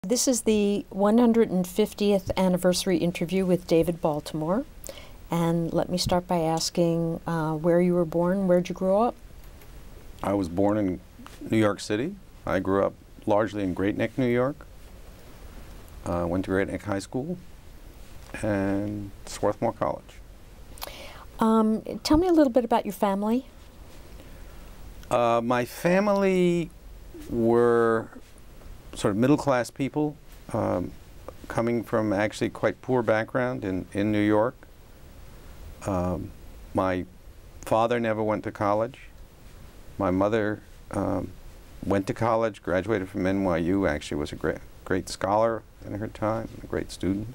This is the 150th anniversary interview with David Baltimore. And let me start by asking where you were born, where'd you grow up? I was born in New York City. I grew up largely in Great Neck, New York. Went to Great Neck High School and Swarthmore College. Tell me a little bit about your family. My family were sort of middle-class people, coming from actually quite poor background in New York. My father never went to college. My mother went to college, graduated from NYU, actually was a great scholar in her time, a great student,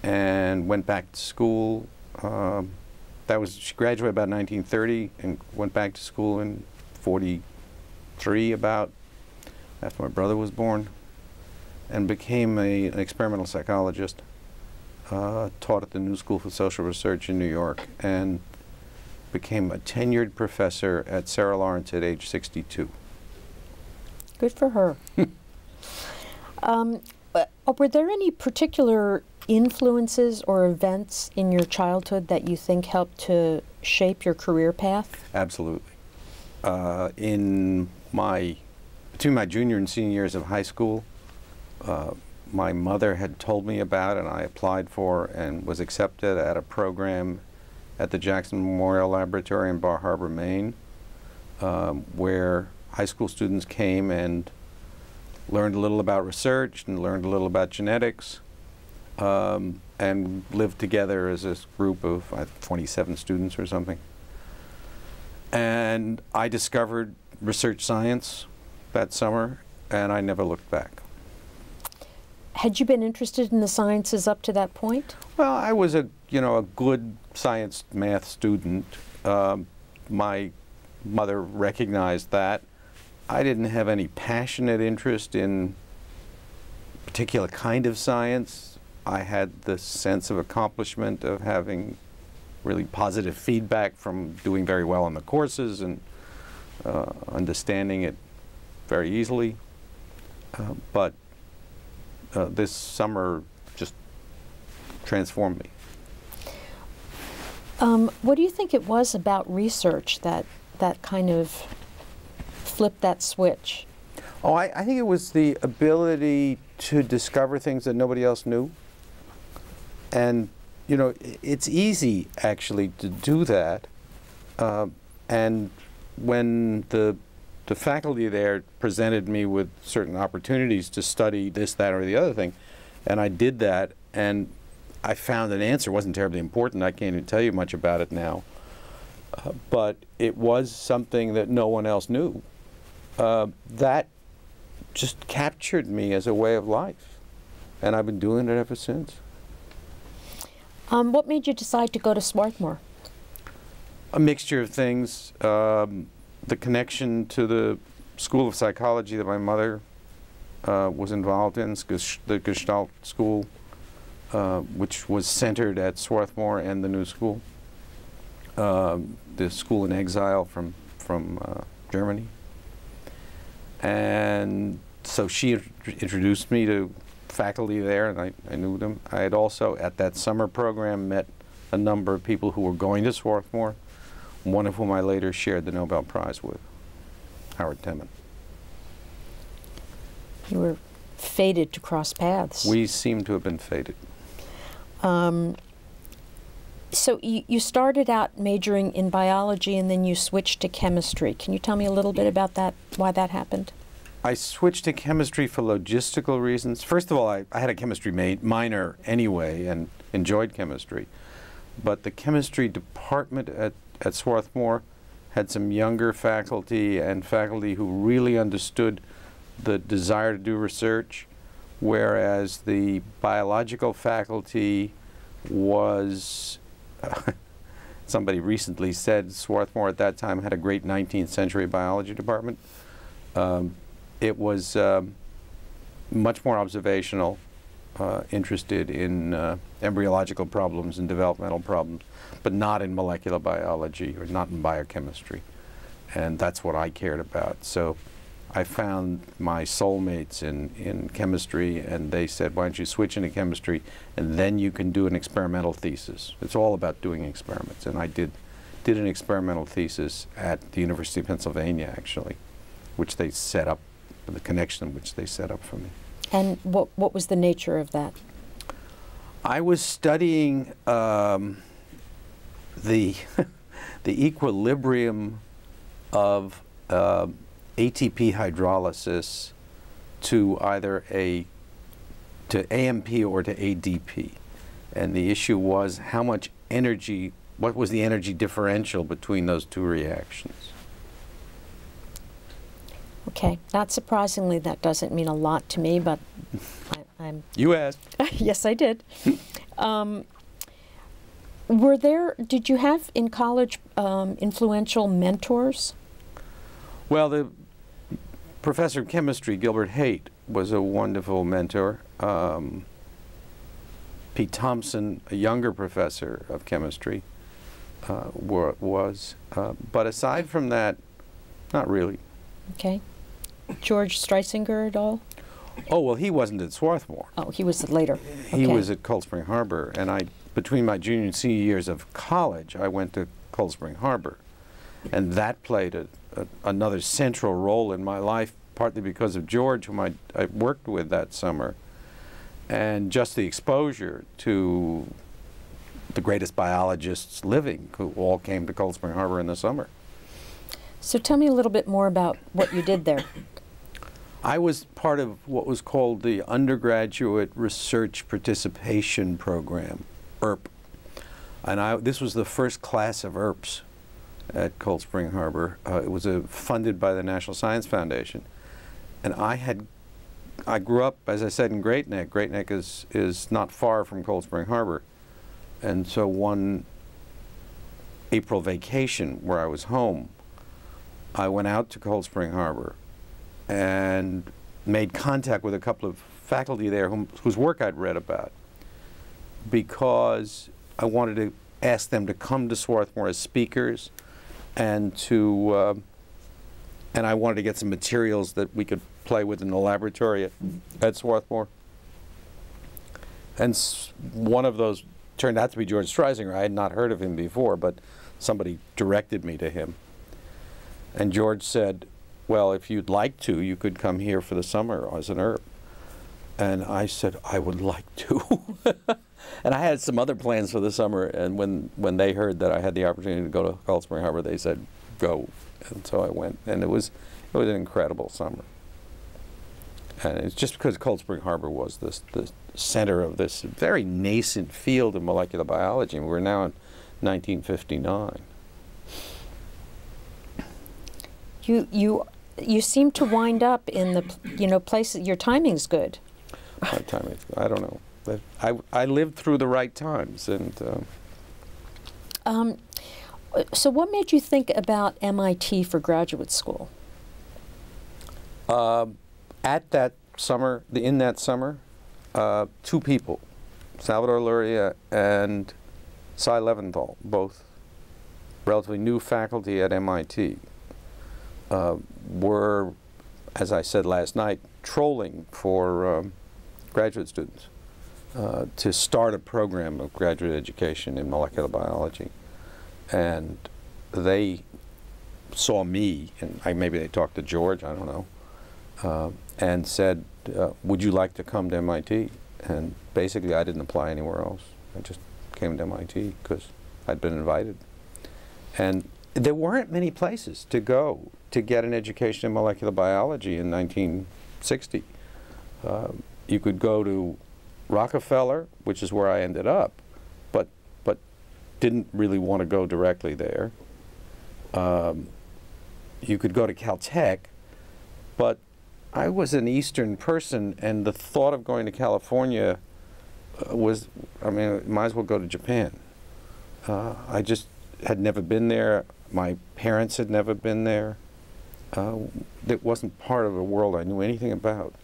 and went back to school. She graduated about 1930 and went back to school in 43 about, after my brother was born, and became an experimental psychologist, taught at the New School for Social Research in New York, and became a tenured professor at Sarah Lawrence at age 62. Good for her. Were there any particular influences or events in your childhood that you think helped to shape your career path? Absolutely. Between my junior and senior years of high school, my mother had told me about and I applied for and was accepted at a program at the Jackson Memorial Laboratory in Bar Harbor, Maine, where high school students came and learned a little about research and learned a little about genetics, and lived together as this group of 27 students or something. And I discovered research science that summer, and I never looked back. Had you been interested in the sciences up to that point? Well, I was a good science math student. My mother recognized that. I didn't have any passionate interest in a particular kind of science. I had the sense of accomplishment of having really positive feedback from doing very well in the courses and understanding it very easily. But this summer just transformed me. What do you think it was about research that kind of flipped that switch? Oh, I think it was the ability to discover things that nobody else knew. And, it's easy, actually, to do that. And when the faculty there presented me with certain opportunities to study this, that, or the other thing, and I did that, and I found an answer. It wasn't terribly important. I can't even tell you much about it now. But it was something that no one else knew. That just captured me as a way of life. And I've been doing it ever since. What made you decide to go to Swarthmore? A mixture of things. The connection to the School of Psychology that my mother was involved in, the Gestalt School, which was centered at Swarthmore and the New School, the school in exile from Germany. And so she introduced me to faculty there, and I knew them. I had also, at that summer program, met a number of people who were going to Swarthmore, one of whom I later shared the Nobel Prize with, Howard Temin. You were fated to cross paths. We seem to have been fated. So you started out majoring in biology and then you switched to chemistry. Can you tell me a little bit about that, why that happened? I switched to chemistry for logistical reasons. First of all, I had a chemistry minor anyway and enjoyed chemistry. But the chemistry department at Swarthmore had some younger faculty and faculty who really understood the desire to do research, whereas the biological faculty was, somebody recently said Swarthmore at that time had a great 19th century biology department. It was much more observational, interested in embryological problems and developmental problems, but not in molecular biology or not in biochemistry. And that's what I cared about. So I found my soulmates in chemistry, and they said, why don't you switch into chemistry, and then you can do an experimental thesis. It's all about doing experiments, and I did an experimental thesis at the University of Pennsylvania, actually, which they set up, the connection which they set up for me. And what was the nature of that? I was studying the the equilibrium of ATP hydrolysis to either to AMP or to ADP, and the issue was how much energy. What was the energy differential between those two reactions? Okay, not surprisingly, that doesn't mean a lot to me, but I'm... You asked. Yes, I did. Did you have in college influential mentors? Well, the professor of chemistry, Gilbert Haight, was a wonderful mentor. Pete Thompson, a younger professor of chemistry, was. But aside from that, not really. Okay. George Streisinger at all? Oh, well, he wasn't at Swarthmore. Oh, he was later. Okay. He was at Cold Spring Harbor, and between my junior and senior years of college, I went to Cold Spring Harbor, and that played another central role in my life, partly because of George, whom I worked with that summer, and just the exposure to the greatest biologists living, who all came to Cold Spring Harbor in the summer. So tell me a little bit more about what you did there. I was part of what was called the Undergraduate Research Participation Program, ERP. And this was the first class of ERPs at Cold Spring Harbor. It was funded by the National Science Foundation. And I grew up, as I said, in Great Neck. Great Neck is not far from Cold Spring Harbor. And so one April vacation where I was home, I went out to Cold Spring Harbor and made contact with a couple of faculty there whose work I'd read about, because I wanted to ask them to come to Swarthmore as speakers, and I wanted to get some materials that we could play with in the laboratory at Swarthmore. And one of those turned out to be George Streisinger. I had not heard of him before, but somebody directed me to him. And George said, well, if you'd like to, you could come here for the summer as an ERP. And I said, I would like to. And I had some other plans for the summer, and when they heard that I had the opportunity to go to Cold Spring Harbor, they said, go. And so I went, and it was an incredible summer. And it's just because Cold Spring Harbor was the center of this very nascent field of molecular biology, and we're now in 1959. You seem to wind up in the places. Your timing's good. My timing, I don't know. But I lived through the right times, and. So, what made you think about MIT for graduate school? At that summer, in that summer, two people, Salvador Luria and Cy Leventhal, both relatively new faculty at MIT, were, as I said last night, trolling for graduate students to start a program of graduate education in molecular biology. And they saw me, and maybe they talked to George, I don't know, and said, would you like to come to MIT? And basically I didn't apply anywhere else. I just came to MIT because I'd been invited. And there weren't many places to go to get an education in molecular biology in 1960. You could go to Rockefeller, which is where I ended up, but didn't really want to go directly there. You could go to Caltech, but I was an Eastern person, and the thought of going to California was, I mean, might as well go to Japan. I just had never been there. My parents had never been there. It wasn't part of a world I knew anything about.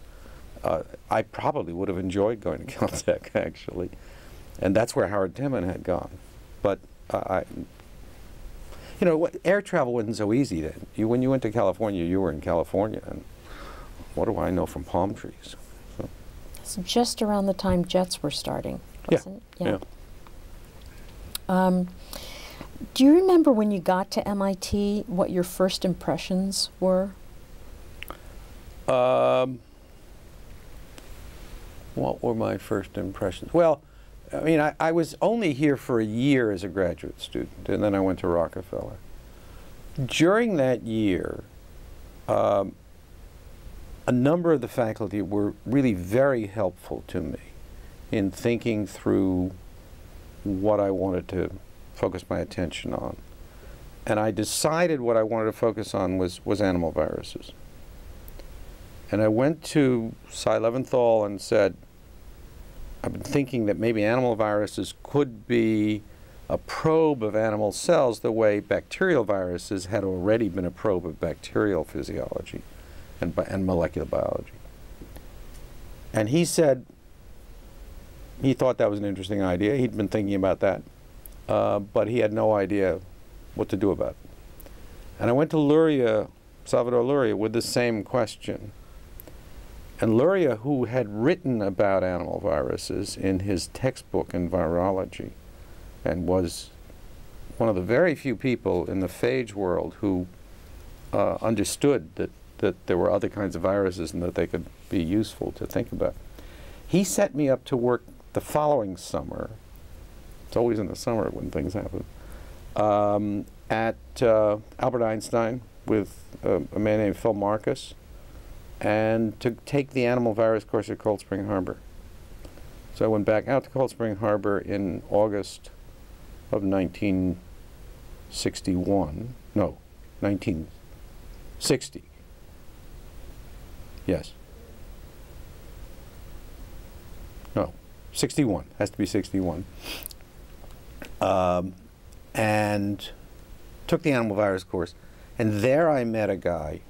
I probably would have enjoyed going to Caltech, actually. And that's where Howard Timmon had gone. But you know, air travel wasn't so easy then. When you went to California, you were in California. And what do I know from palm trees? So. It's just around the time jets were starting, wasn't it? Yeah. Do you remember when you got to MIT, what your first impressions were? What were my first impressions? Well, I mean, I was only here for a year as a graduate student, and then I went to Rockefeller. During that year, a number of the faculty were really very helpful to me in thinking through what I wanted to focus my attention on. And I decided what I wanted to focus on was animal viruses. And I went to Cy Leventhal and said, I've been thinking that maybe animal viruses could be a probe of animal cells the way bacterial viruses had already been a probe of bacterial physiology and molecular biology. And he said he thought that was an interesting idea. He'd been thinking about that, but he had no idea what to do about it. And I went to Luria, Salvador Luria, with the same question. And Luria, who had written about animal viruses in his textbook in virology, and was one of the very few people in the phage world who understood that there were other kinds of viruses and that they could be useful to think about. He set me up to work the following summer. It's always in the summer when things happen. At Albert Einstein with a man named Phil Marcus, and to take the animal virus course at Cold Spring Harbor. So I went back out to Cold Spring Harbor in August of 1961. No, 1960. Yes. No, 61. Has to be 61. And took the animal virus course. And there I met a guy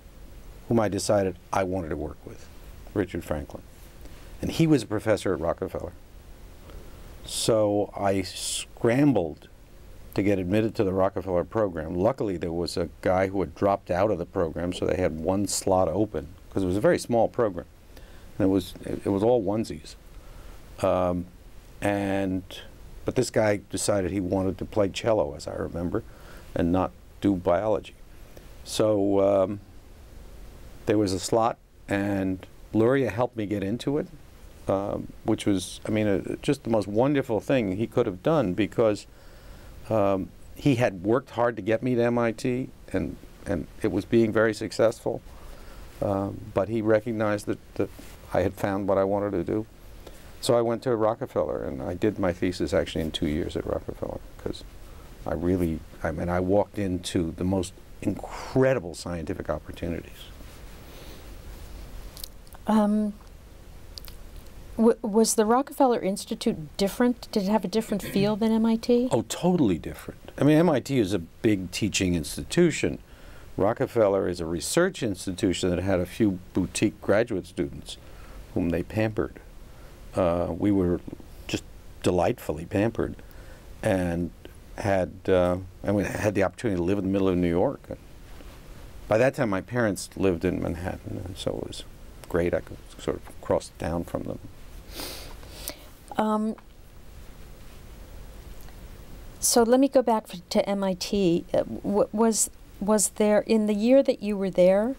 whom I decided I wanted to work with, Richard Franklin. And he was a professor at Rockefeller. So I scrambled to get admitted to the Rockefeller program. Luckily, there was a guy who had dropped out of the program, so they had one slot open, because it was a very small program. And it was all onesies. But this guy decided he wanted to play cello, as I remember, and not do biology. So there was a slot, and Luria helped me get into it, which was, I mean, just the most wonderful thing he could have done, because he had worked hard to get me to MIT, and it was being very successful. But he recognized that I had found what I wanted to do. So I went to Rockefeller, and I did my thesis actually in 2 years at Rockefeller, because I walked into the most incredible scientific opportunities. Was the Rockefeller Institute different? Did it have a different feel than MIT? Oh, totally different. I mean, MIT is a big teaching institution. Rockefeller is a research institution that had a few boutique graduate students whom they pampered. We were just delightfully pampered, and had the opportunity to live in the middle of New York. By that time, my parents lived in Manhattan, and so it was great. I could sort of cross down from them. So let me go back to MIT. Was there, in the year that you were there,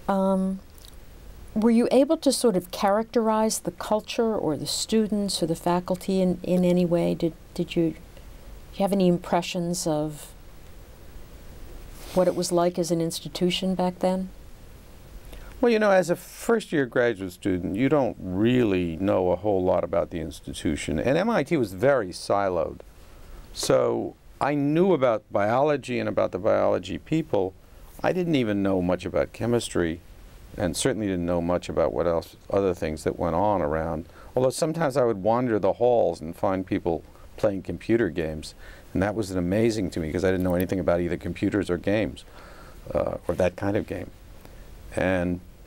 were you able to sort of characterize the culture or the students or the faculty in any way? Did you have any impressions of what it was like as an institution back then? Well, you know, as a first-year graduate student, you don't really know a whole lot about the institution. And MIT was very siloed. So I knew about biology and about the biology people. I didn't even know much about chemistry, and certainly didn't know much about what else, other things that went on around. Although sometimes I would wander the halls and find people playing computer games. And that was amazing to me, because I didn't know anything about either computers or games, or that kind of game.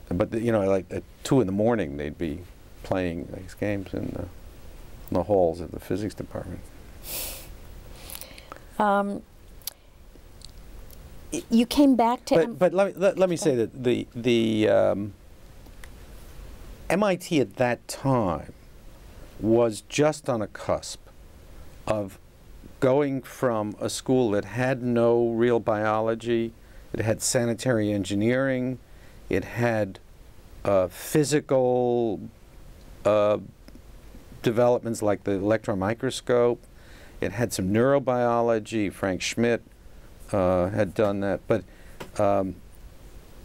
But you know, like at 2 in the morning, they'd be playing these games in the halls of the physics department. You came back to... But let me say that MIT at that time was just on a cusp of going from a school that had no real biology, it had sanitary engineering, it had physical developments like the electron microscope, it had some neurobiology, Frank Schmidt had done that, but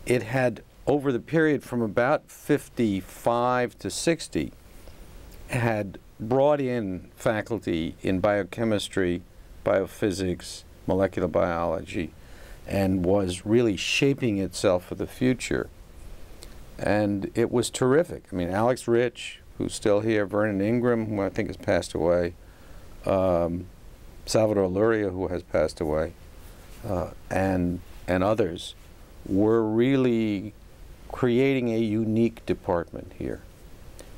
it had, over the period from about 55 to 60, had brought in faculty in biochemistry, biophysics, molecular biology, and was really shaping itself for the future. And it was terrific. I mean, Alex Rich, who's still here, Vernon Ingram, who I think has passed away, Salvador Luria, who has passed away, and others, were really creating a unique department here.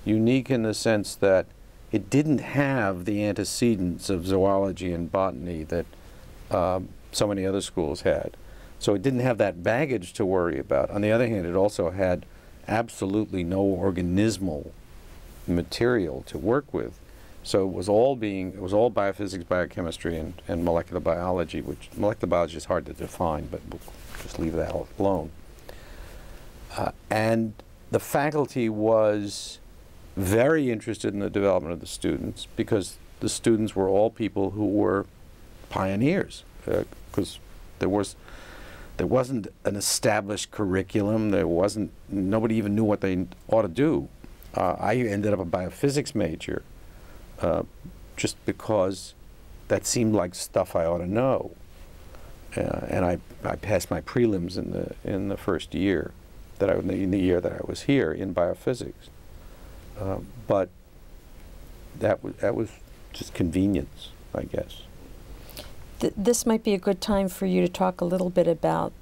Unique in the sense that it didn't have the antecedents of zoology and botany that so many other schools had. So it didn't have that baggage to worry about. On the other hand, it also had absolutely no organismal material to work with. So it was all biophysics, biochemistry, and molecular biology, which molecular biology is hard to define, but we'll just leave that alone. And the faculty was very interested in the development of the students, because the students were all people who were pioneers, because there wasn't an established curriculum. Nobody even knew what they ought to do. I ended up a biophysics major just because that seemed like stuff I ought to know, and I passed my prelims in the first year in the year that I was here in biophysics. But that was just convenience, I guess. This might be a good time for you to talk a little bit about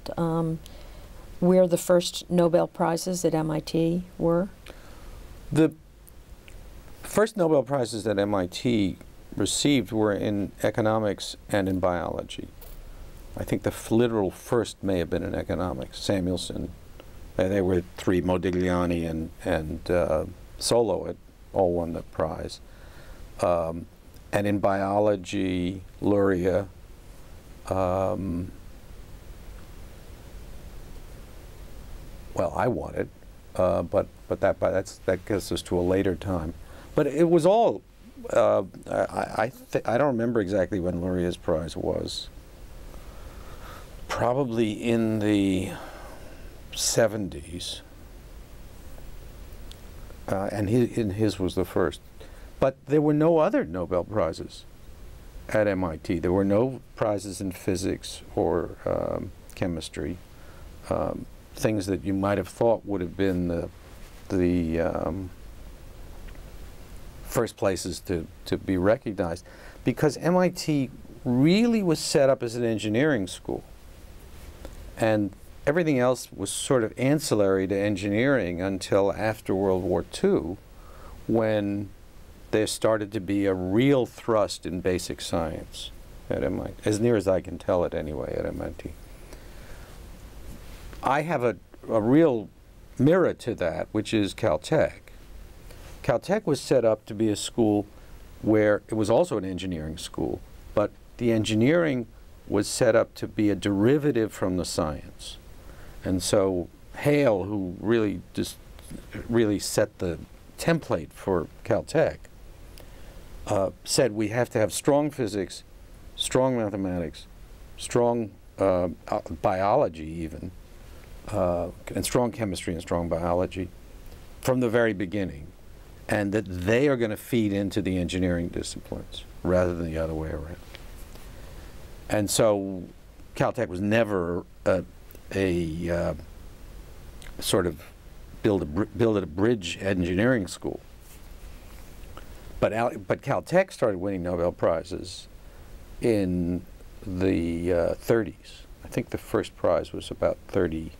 where the first Nobel Prizes at MIT were. The first Nobel Prizes that MIT received were in economics and in biology. I think the literal first may have been in economics. Samuelson, they were three, Modigliani and Solo had all won the prize. And in biology, Luria, well, I won it, but that gets us to a later time. But it was all, I don't remember exactly when Luria's prize was. Probably in the 70s. And his was the first. But there were no other Nobel Prizes at MIT. There were no prizes in physics or chemistry, things that you might have thought would have been the first places to be recognized, because MIT really was set up as an engineering school. And everything else was sort of ancillary to engineering until after World War II, when there started to be a real thrust in basic science at MIT, as near as I can tell it anyway, at MIT. I have a real mirror to that, which is Caltech. Caltech was set up to be a school where it was also an engineering school, but the engineering was set up to be a derivative from the science. And so Hale, who really set the template for Caltech, said we have to have strong physics, strong mathematics, strong biology even, and strong chemistry and strong biology from the very beginning, and that they are going to feed into the engineering disciplines rather than the other way around. And so Caltech was never a sort of build a bridge engineering school. But Caltech started winning Nobel Prizes in the 30s. I think the first prize was about 30,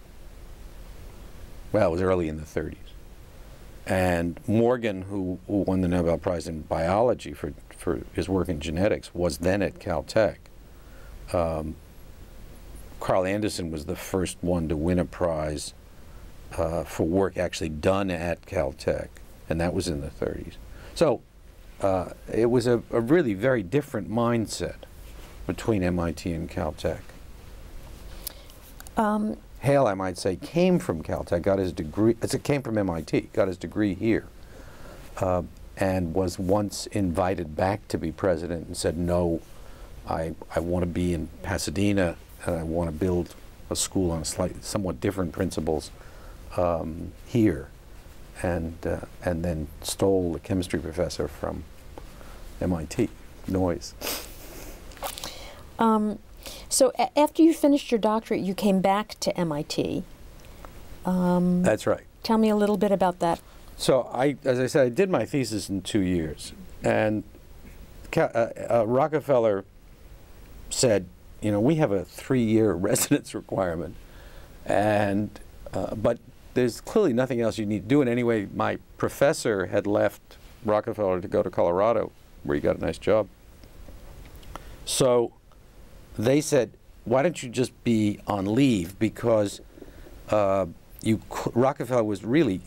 well, it was early in the 30s. And Morgan, who won the Nobel Prize in biology for his work in genetics, was then at Caltech. Carl Anderson was the first one to win a prize for work actually done at Caltech, and that was in the 30s. So it was a really very different mindset between MIT and Caltech. Hale, I might say, came from Caltech, got his degree, came from MIT, got his degree here, and was once invited back to be president and said, no, I want to be in Pasadena, and I want to build a school on somewhat different principles here, and then stole the chemistry professor from MIT, Noyes. So after you finished your doctorate, you came back to MIT. That's right. Tell me a little bit about that. So as I said, I did my thesis in 2 years, and Rockefeller said, you know, we have a 3-year residence requirement, and but there's clearly nothing else you need to do. And anyway, my professor had left Rockefeller to go to Colorado, where he got a nice job. So they said, why don't you just be on leave, because Rockefeller was really,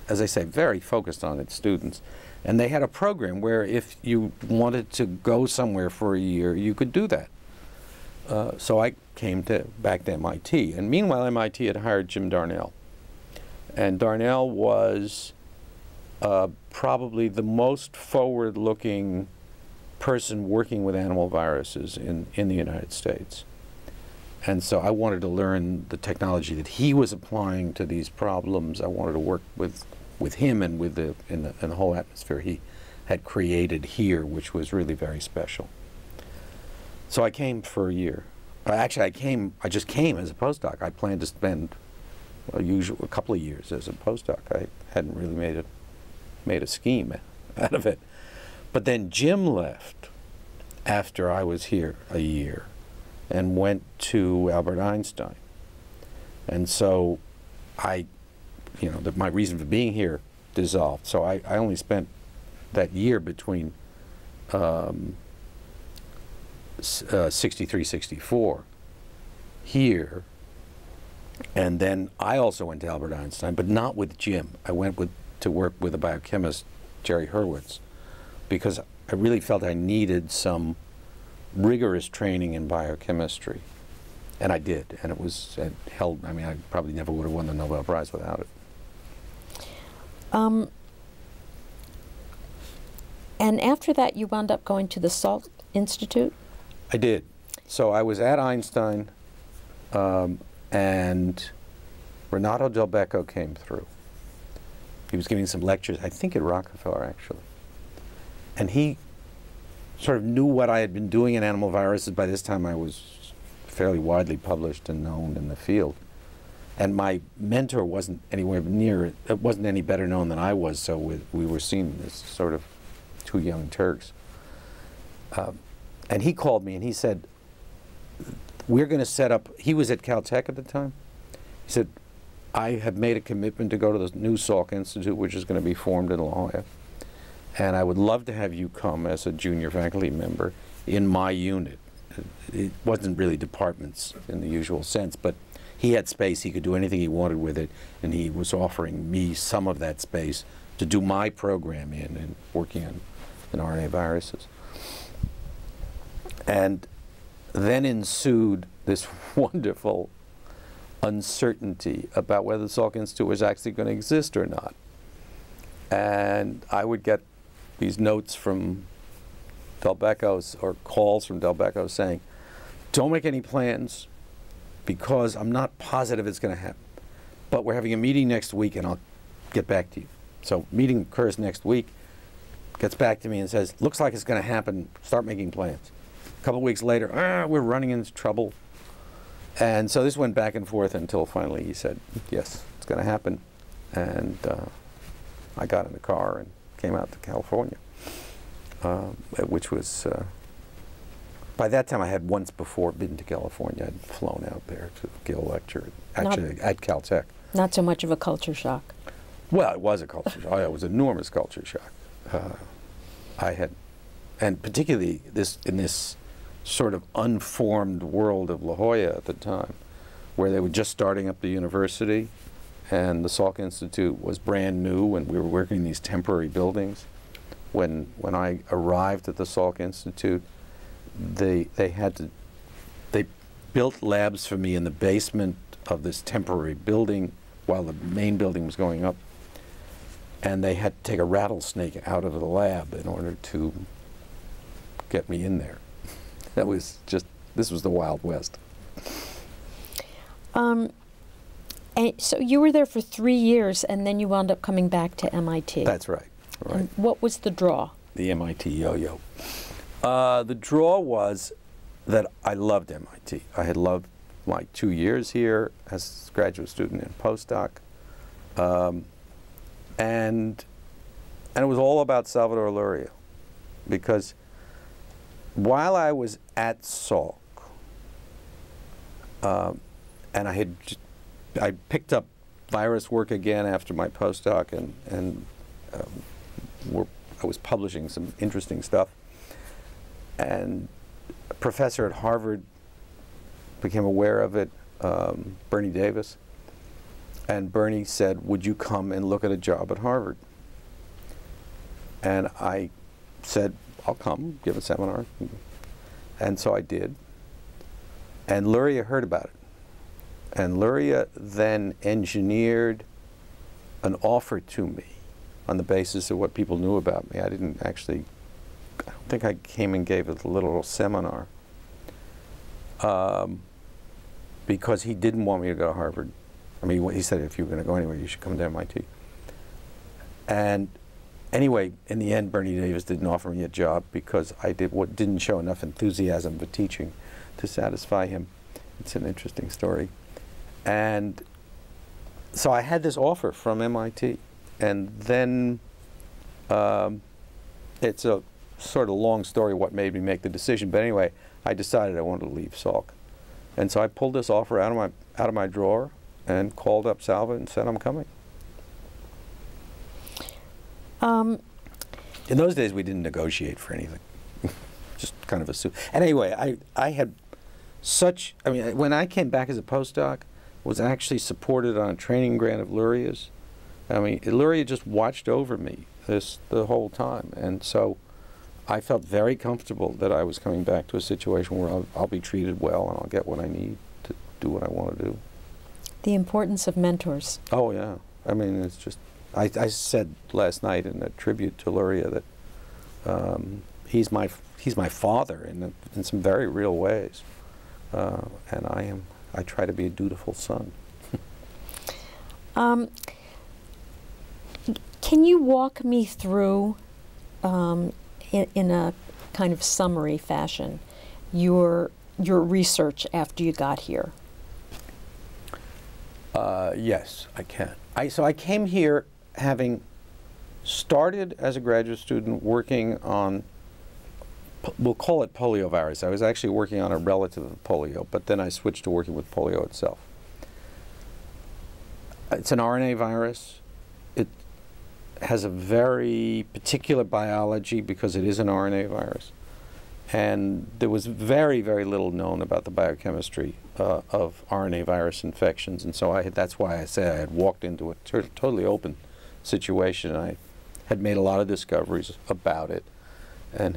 as I say, very focused on its students. And they had a program where if you wanted to go somewhere for a year, you could do that. So I came back to MIT. And meanwhile, MIT had hired Jim Darnell. And Darnell was probably the most forward-looking person working with animal viruses in the United States. And so I wanted to learn the technology that he was applying to these problems. I wanted to work with him and with in the whole atmosphere he had created here, which was really very special. So I came for a year. Actually, I just came as a postdoc. I planned to spend a couple of years as a postdoc. I hadn't really made a scheme out of it. But then Jim left after I was here a year and went to Albert Einstein. And so my reason for being here dissolved. So I only spent that year between 63, 64 here. And then I also went to Albert Einstein, but not with Jim. I went to work with a biochemist, Jerry Hurwitz, because I really felt I needed some rigorous training in biochemistry. And I did, and it held, I mean, I probably never would have won the Nobel Prize without it. And after that, you wound up going to the Salk Institute? I did. So I was at Einstein, and Renato Del Becco came through. He was giving some lectures, I think at Rockefeller, actually. And he sort of knew what I had been doing in animal viruses. By this time, I was fairly widely published and known in the field. And my mentor wasn't anywhere near, it wasn't any better known than I was, so we were seen as sort of two young Turks. And he called me and he said, we're going to set up, he was at Caltech at the time. He said, I have made a commitment to go to the new Salk Institute, which is going to be formed in La Jolla. And I would love to have you come as a junior faculty member in my unit. It wasn't really departments in the usual sense, but he had space. He could do anything he wanted with it, and he was offering me some of that space to do my program in and working on RNA viruses. And then ensued this wonderful uncertainty about whether the Salk Institute was actually going to exist or not. And I would get these notes from Del Becco's, or calls from Del Becco saying, don't make any plans because I'm not positive it's going to happen. But we're having a meeting next week and I'll get back to you. So meeting occurs next week, gets back to me and says, looks like it's going to happen, start making plans. A couple of weeks later, we're running into trouble. And so this went back and forth until finally he said, yes, it's going to happen. And I got in the car and came out to California, which was, by that time I had once before been to California. I'd flown out there to give a lecture, actually at Caltech. Not so much of a culture shock. Well, it was a culture shock. It was an enormous culture shock. And particularly in this sort of unformed world of La Jolla at the time, where they were just starting up the university, and the Salk Institute was brand new, and we were working in these temporary buildings. When I arrived at the Salk Institute, they built labs for me in the basement of this temporary building while the main building was going up, and they had to take a rattlesnake out of the lab in order to get me in there. That was just, this was the Wild West. And so you were there for 3 years, and then you wound up coming back to MIT. That's right. Right. And what was the draw? The MIT yo-yo. The draw was that I loved MIT. I had loved my 2 years here as a graduate student and postdoc. And it was all about Salvador Luria, because while I was at Salk, and I picked up virus work again after my postdoc, and I was publishing some interesting stuff. And a professor at Harvard became aware of it, Bernie Davis, and Bernie said, "Would you come and look at a job at Harvard?" And I said, "I'll come, give a seminar." And so I did. And Luria heard about it. And Luria then engineered an offer to me on the basis of what people knew about me. I don't think I came and gave a little seminar because he didn't want me to go to Harvard. I mean, he said, if you were going to go anywhere, you should come to MIT. And anyway, in the end, Bernie Davis didn't offer me a job because I didn't show enough enthusiasm for teaching to satisfy him. It's an interesting story. And so I had this offer from MIT. And then it's a sort of long story what made me make the decision. But anyway, I decided I wanted to leave Salk. And so I pulled this offer out of my drawer and called up Salva and said, "I'm coming." In those days, we didn't negotiate for anything. Just kind of assumed. And anyway, I had such, I mean, when I came back as a postdoc, was actually supported on a training grant of Luria's. I mean, Luria just watched over me the whole time. And so I felt very comfortable that I was coming back to a situation where I'll be treated well and I'll get what I need to do what I want to do. The importance of mentors. Oh, yeah. I mean, it's just, I said last night in a tribute to Luria that he's my father in some very real ways. And I try to be a dutiful son. Can you walk me through, in a kind of summary fashion, your research after you got here? Yes, I can. So I came here having started as a graduate student working on, we'll call it poliovirus. I was actually working on a relative of polio, but then I switched to working with polio itself. It's an RNA virus. It has a very particular biology because it is an RNA virus. And there was very, very little known about the biochemistry of RNA virus infections. And so that's why I say I had walked into a totally open situation. I had made a lot of discoveries about it and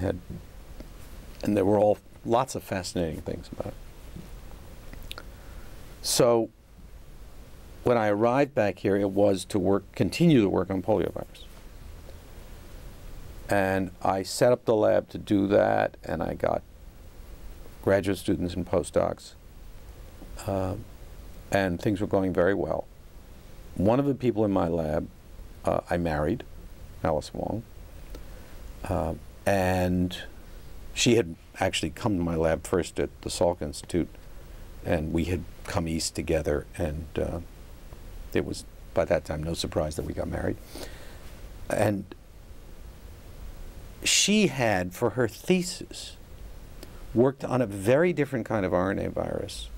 there were lots of fascinating things about it. So when I arrived back here, it was to continue to work on poliovirus. And I set up the lab to do that, and I got graduate students and postdocs, and things were going very well. One of the people in my lab, I married, Alice Wong, and she had actually come to my lab first at the Salk Institute, and we had come east together, and it was, by that time, no surprise that we got married. And she had, for her thesis, worked on a very different kind of RNA virus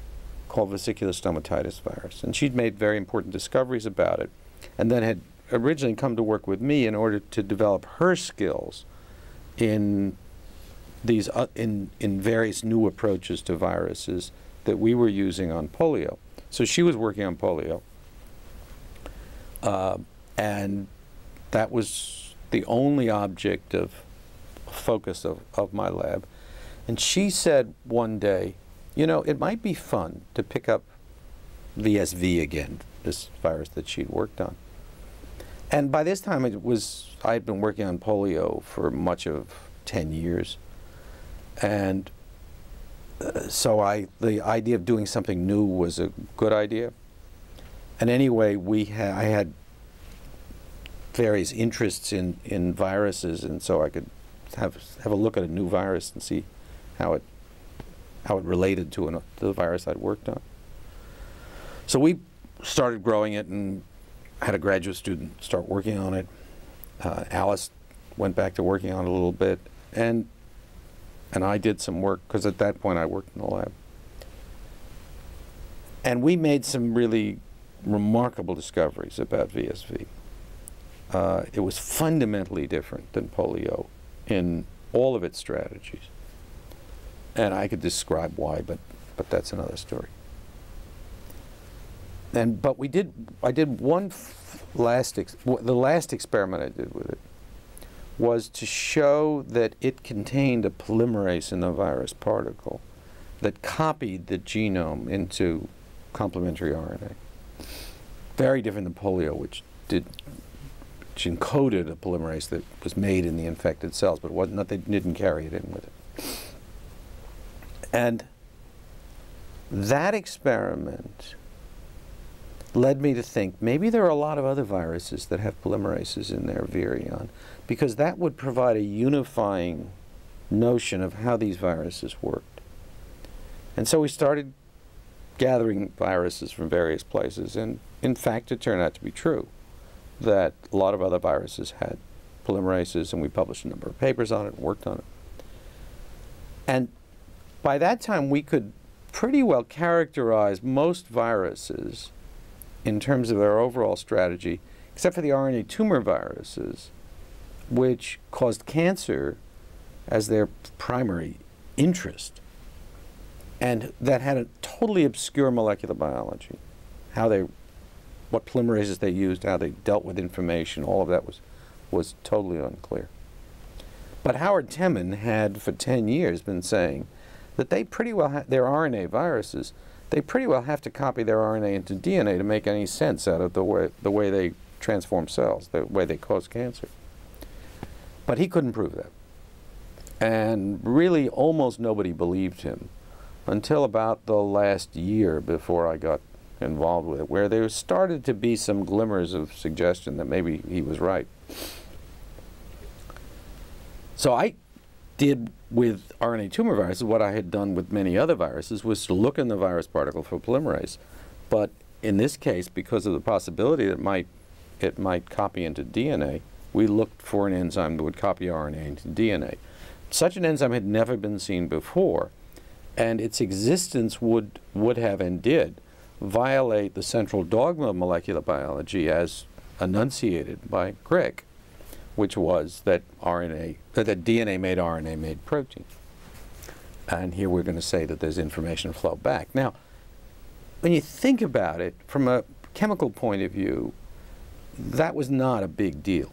called vesicular stomatitis virus. And she'd made very important discoveries about it, and then had originally come to work with me in order to develop her skills in these in various new approaches to viruses that we were using on polio. So she was working on polio, And that was the only object of focus of my lab. And she said one day, you know, it might be fun to pick up VSV again, this virus that she'd worked on. And by this time, I had been working on polio for much of 10 years. And so the idea of doing something new was a good idea. And anyway, I had various interests in viruses, and so I could have a look at a new virus and see how it related to the virus I'd worked on. So we started growing it and had a graduate student start working on it. Alice went back to working on it a little bit, and I did some work, because at that point I worked in the lab. And we made some really remarkable discoveries about VSV. It was fundamentally different than polio in all of its strategies. And I could describe why, but that's another story. But I did one the last experiment I did with it was to show that it contained a polymerase in the virus particle that copied the genome into complementary RNA. Very different than polio, which encoded a polymerase that was made in the infected cells, but they didn't carry it in with it. And that experiment led me to think maybe there are a lot of other viruses that have polymerases in their virion, because that would provide a unifying notion of how these viruses worked. And so we started gathering viruses from various places, and in fact it turned out to be true that a lot of other viruses had polymerases, and we published a number of papers on it and worked on it. And by that time we could pretty well characterize most viruses in terms of their overall strategy, except for the RNA tumor viruses, which caused cancer as their primary interest, and that had a totally obscure molecular biology. What polymerases they used, how they dealt with information, all of that was totally unclear. But Howard Temin had for 10 years been saying that they pretty well their RNA viruses, they pretty well have to copy their RNA into DNA to make any sense out of the way they transform cells, the way they cause cancer. But he couldn't prove that. And really almost nobody believed him until about the last year before I got involved with it, where there started to be some glimmers of suggestion that maybe he was right. So I did with RNA tumor viruses what I had done with many other viruses, was to look in the virus particle for polymerase. But in this case, because of the possibility that it might copy into DNA, we looked for an enzyme that would copy RNA into DNA. Such an enzyme had never been seen before, and its existence would have and did violate the central dogma of molecular biology as enunciated by Crick, which was that DNA made RNA made protein. And here we're going to say that there's information flow back. Now, when you think about it from a chemical point of view, that was not a big deal.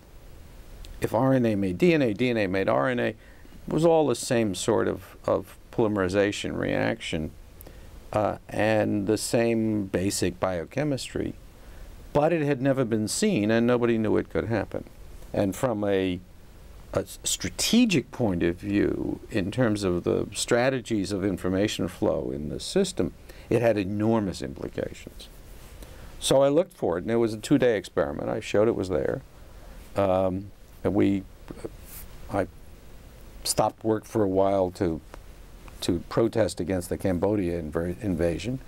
If RNA made DNA, DNA made RNA, it was all the same sort of polymerization reaction and the same basic biochemistry, but it had never been seen and nobody knew it could happen. And from a strategic point of view, in terms of the strategies of information flow in the system, it had enormous implications. So I looked for it, and it was a 2-day experiment. I showed it was there. And I stopped work for a while to protest against the Cambodia invasion,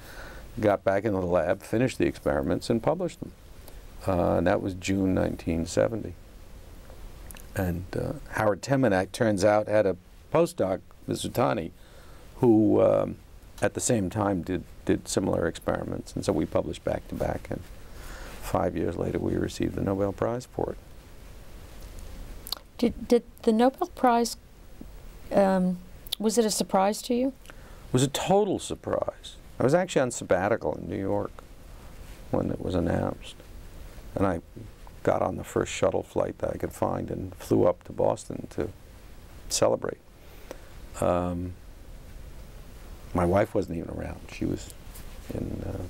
got back into the lab, finished the experiments, and published them. And that was June 1970. And Howard Temin, it turns out, had a postdoc, Mizutani, who at the same time did similar experiments. And so we published back to back, and 5 years later we received the Nobel Prize for it. Did the Nobel Prize, was it a surprise to you? It was a total surprise. I was actually on sabbatical in New York when it was announced. And I got on the first shuttle flight that I could find and flew up to Boston to celebrate. My wife wasn't even around. She was in.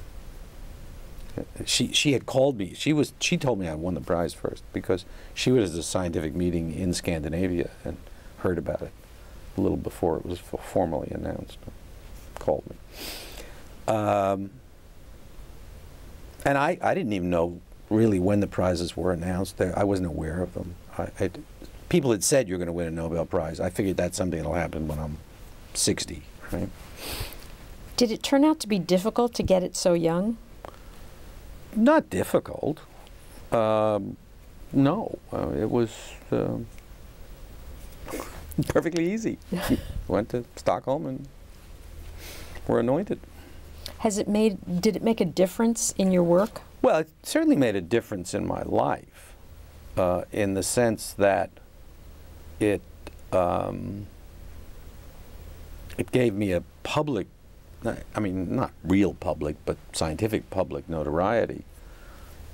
She had called me. She told me I won the prize first because she was at a scientific meeting in Scandinavia and heard about it a little before it was formally announced. Called me. And I didn't even know really when the prizes were announced. I wasn't aware of them. People had said you're going to win a Nobel Prize. I figured that's something that'll happen when I'm 60, right? Did it turn out to be difficult to get it so young? Not difficult. No, it was perfectly easy. Went to Stockholm and were anointed. Did it make a difference in your work? Well, it certainly made a difference in my life, in the sense that it gave me a public, I mean, not real public, but scientific public notoriety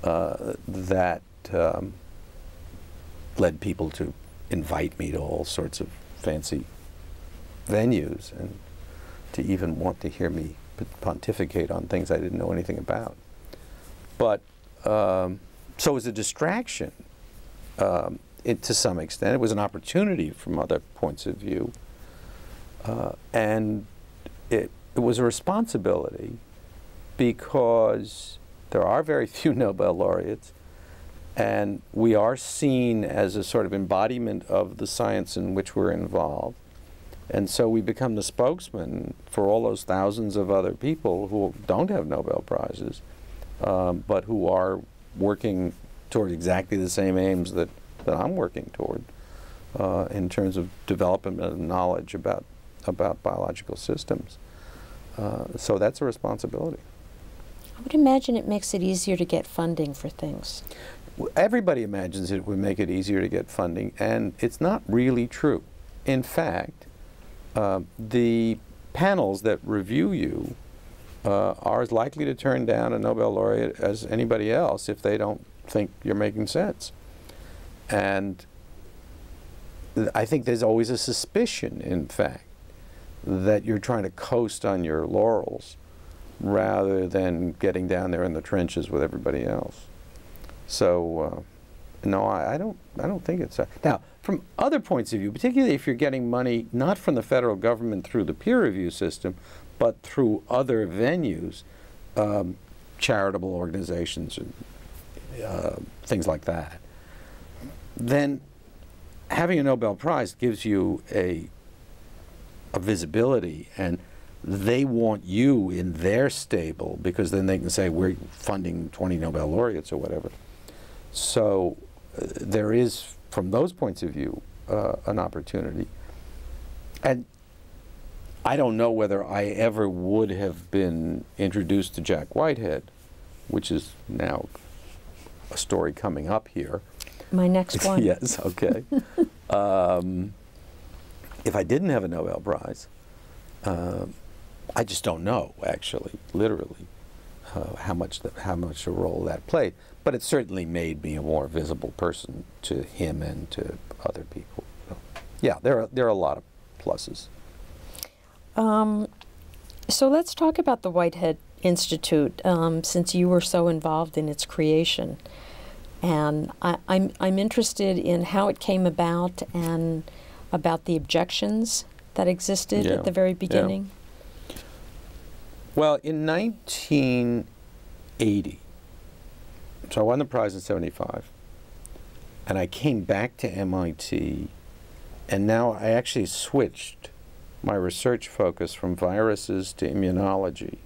that led people to invite me to all sorts of fancy venues and to even want to hear me pontificate on things I didn't know anything about. But so it was a distraction to some extent. It was an opportunity from other points of view. And it was a responsibility because there are very few Nobel laureates, and we are seen as a sort of embodiment of the science in which we're involved. And so we become the spokesman for all those thousands of other people who don't have Nobel Prizes, but who are working toward exactly the same aims that I'm working toward in terms of development of knowledge about biological systems. So that's a responsibility. I would imagine it makes it easier to get funding for things. Everybody imagines it would make it easier to get funding, and it's not really true. In fact, the panels that review you are as likely to turn down a Nobel laureate as anybody else if they don't think you're making sense. And I think there's always a suspicion, in fact, that you're trying to coast on your laurels rather than getting down there in the trenches with everybody else. So, no, I don't think it's now, from other points of view, particularly if you're getting money not from the federal government through the peer review system, but through other venues, charitable organizations, and things like that, then having a Nobel Prize gives you a visibility, and they want you in their stable because then they can say, we're funding 20 Nobel laureates or whatever. So there is, from those points of view, an opportunity. And I don't know whether I ever would have been introduced to Jack Whitehead, which is now a story coming up here. My next one. Yes, okay. If I didn't have a Nobel Prize, I just don't know, actually, literally, how much a role that played. But it certainly made me a more visible person to him and to other people. So, yeah, there are a lot of pluses. So let's talk about the Whitehead Institute, since you were so involved in its creation. And I'm interested in how it came about and about the objections that existed at the very beginning. Yeah. Well, in 1980, so I won the prize in '75, and I came back to MIT, and now I actually switched my research focus from viruses to immunology,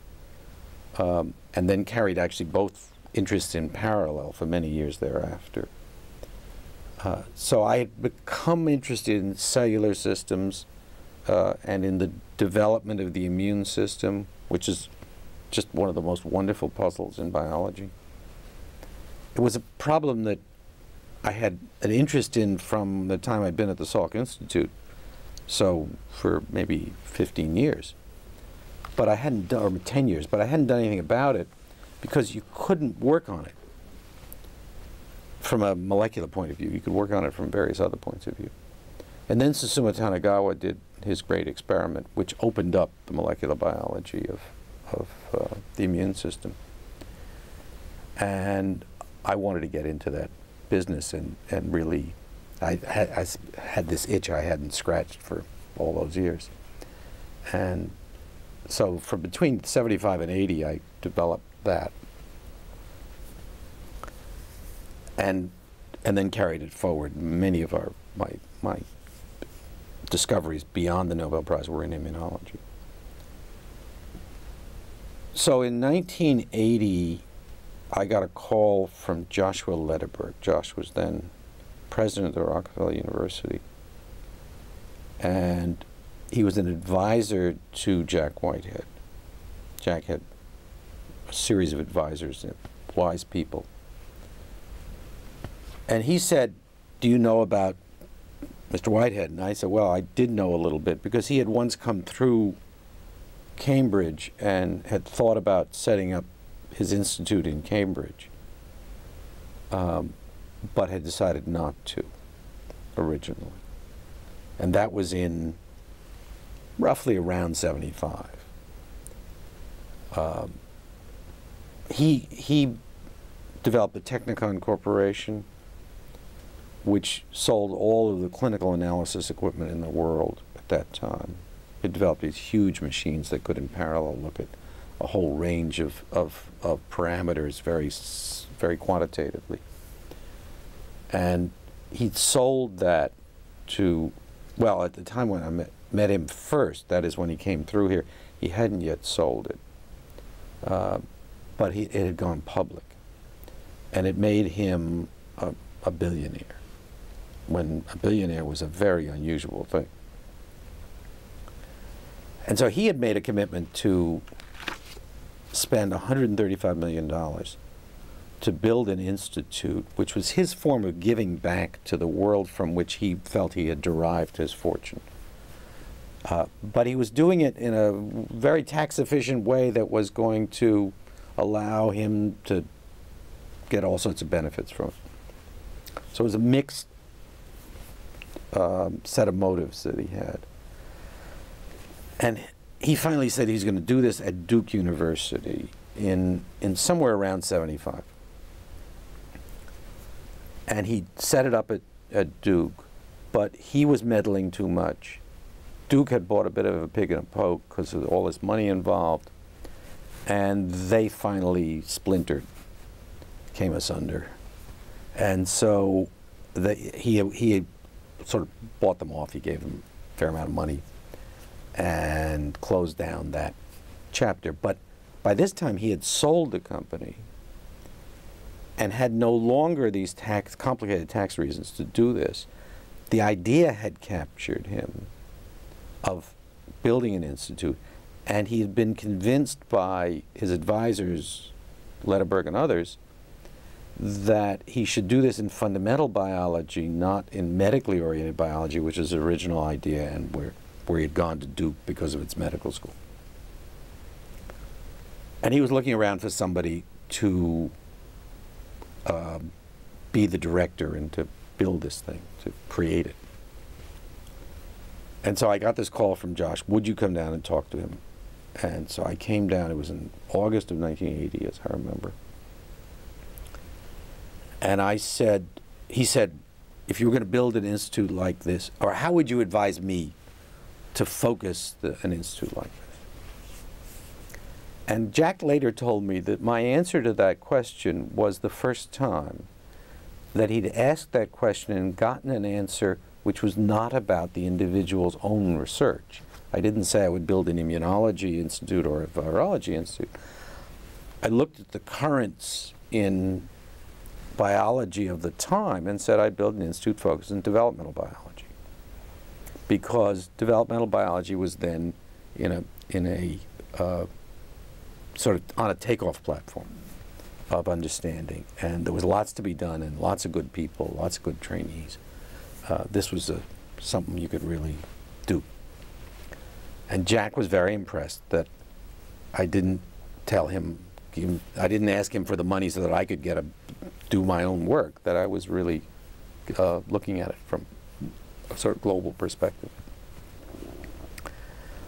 and then carried actually both interests in parallel for many years thereafter. So I had become interested in cellular systems and in the development of the immune system, which is just one of the most wonderful puzzles in biology. It was a problem that I had an interest in from the time I'd been at the Salk Institute, so for maybe 15 years. But I hadn't done, or 10 years, but I hadn't done anything about it because you couldn't work on it. from a molecular point of view. You could work on it from various other points of view. And then Susumu Tanagawa did his great experiment, which opened up the molecular biology of the immune system. And I wanted to get into that business and really, I had this itch I hadn't scratched for all those years. And so from between 75 and 80, I developed that. And then carried it forward. Many of my discoveries beyond the Nobel Prize were in immunology. So in 1980, I got a call from Joshua Lederberg. Josh was then president of the Rockefeller University. And he was an advisor to Jack Whitehead. Jack had a series of advisors, wise people. And he said, "Do you know about Mr. Whitehead?" And I said, "Well, I did know a little bit, because he had once come through Cambridge and had thought about setting up his institute in Cambridge, but had decided not to originally." And that was in roughly around 75. He developed the Technicon Corporation, which sold all of the clinical analysis equipment in the world at that time. It developed these huge machines that could in parallel look at a whole range of parameters very quantitatively. And he'd sold that to, well, at the time when I met him first, that is when he came through here, he hadn't yet sold it. But it had gone public. And it made him a billionaire, when a billionaire was a very unusual thing. And so he had made a commitment to spend $135 million to build an institute, which was his form of giving back to the world from which he felt he had derived his fortune. But he was doing it in a very tax-efficient way that was going to allow him to get all sorts of benefits from it. So it was a mixed set of motives that he had. And he finally said he was going to do this at Duke University in somewhere around 75. And he set it up at Duke, but he was meddling too much. Duke had bought a bit of a pig in a poke because of all this money involved, and they finally splintered, came asunder. And so he sort of bought them off. He gave them a fair amount of money and closed down that chapter. But by this time, he had sold the company and had no longer these complicated tax reasons to do this. The idea had captured him of building an institute, and he had been convinced by his advisors, Lederberg and others, that he should do this in fundamental biology, not in medically oriented biology, which is the original idea and where he had gone to Duke because of its medical school. And he was looking around for somebody to be the director and to build this thing, to create it. And so I got this call from Josh, would you come down and talk to him? And so I came down, it was in August of 1980, as I remember. And he said, if you were going to build an institute like this, or how would you advise me to focus an institute like this? And Jack later told me that my answer to that question was the first time that he'd asked that question and gotten an answer which was not about the individual's own research. I didn't say I would build an immunology institute or a virology institute. I looked at the currents in biology of the time and said I'd build an institute focused on developmental biology, because developmental biology was then in a sort of on a takeoff platform of understanding, and there was lots to be done and lots of good people, lots of good trainees. This was something you could really do. And Jack was very impressed that I didn't tell him, him. I didn't ask him for the money so that I could do my own work. That I was really looking at it from a sort of global perspective.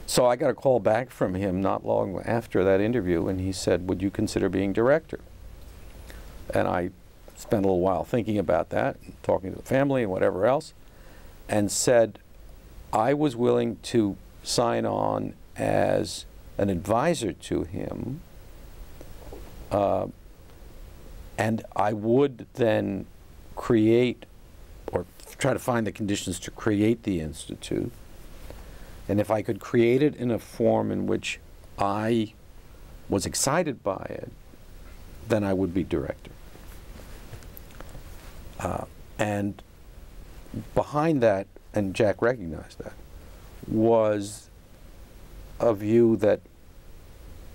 So I got a call back from him not long after that interview, and he said, "Would you consider being director?" And I spent a little while thinking about that, and talking to the family and whatever else, and said I was willing to sign on as an advisor to him, and I would then create or try to find the conditions to create the institute. And if I could create it in a form in which I was excited by it, then I would be director. And behind that, and Jack recognized that, was a view that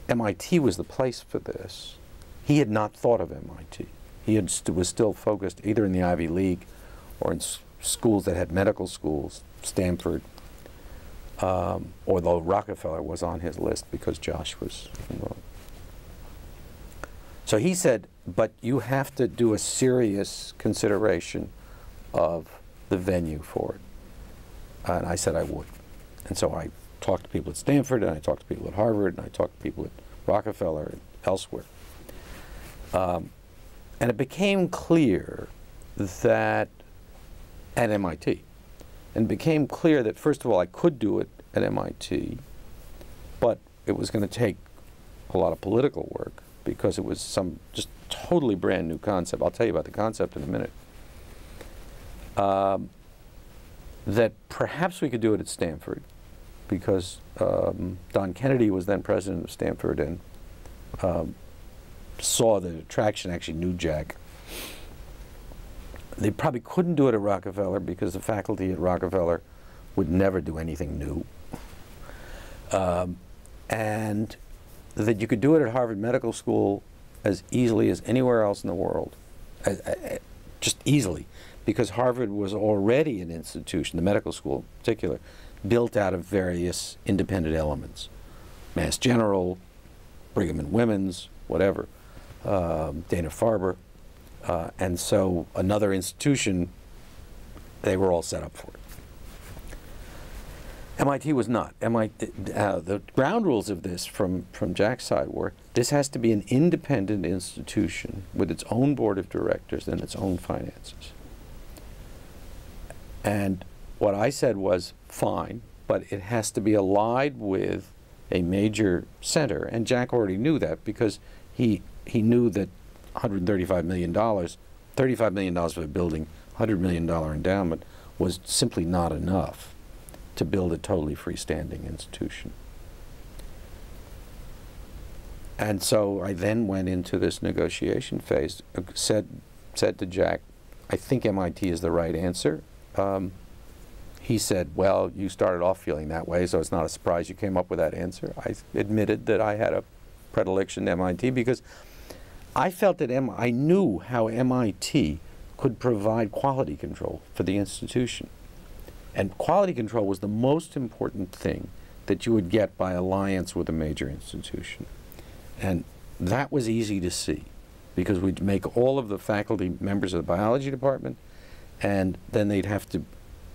MIT was the place for this. He had not thought of MIT. He was still focused either in the Ivy League or in schools that had medical schools, Stanford, although Rockefeller was on his list because Josh was involved. So he said, but you have to do a serious consideration of the venue for it. And I said I would. And so I talked to people at Stanford, and I talked to people at Harvard, and I talked to people at Rockefeller and elsewhere. And it became clear that, at MIT, and it became clear that, first of all, I could do it at MIT, but it was going to take a lot of political work because it was some just totally brand new concept. I'll tell you about the concept in a minute. That perhaps we could do it at Stanford because Don Kennedy was then president of Stanford and saw the attraction, actually knew Jack. They probably couldn't do it at Rockefeller because the faculty at Rockefeller would never do anything new. And that you could do it at Harvard Medical School as easily as anywhere else in the world, just easily, because Harvard was already an institution, the medical school in particular, built out of various independent elements. Mass General, Brigham and Women's, whatever, Dana-Farber, and so another institution, they were all set up for it. MIT was not. The ground rules of this from Jack's side were, this has to be an independent institution with its own board of directors and its own finances. And what I said was, fine, but it has to be allied with a major center. And Jack already knew that because he knew that $135 million, $35 million for the building, $100 million endowment was simply not enough to build a totally freestanding institution. And so I then went into this negotiation phase, said to Jack, I think MIT is the right answer. He said, well, you started off feeling that way, so it's not a surprise you came up with that answer. I admitted that I had a predilection to MIT because I felt that I knew how MIT could provide quality control for the institution. And quality control was the most important thing that you would get by alliance with a major institution. And that was easy to see because we'd make all of the faculty members of the biology department, and then they'd have to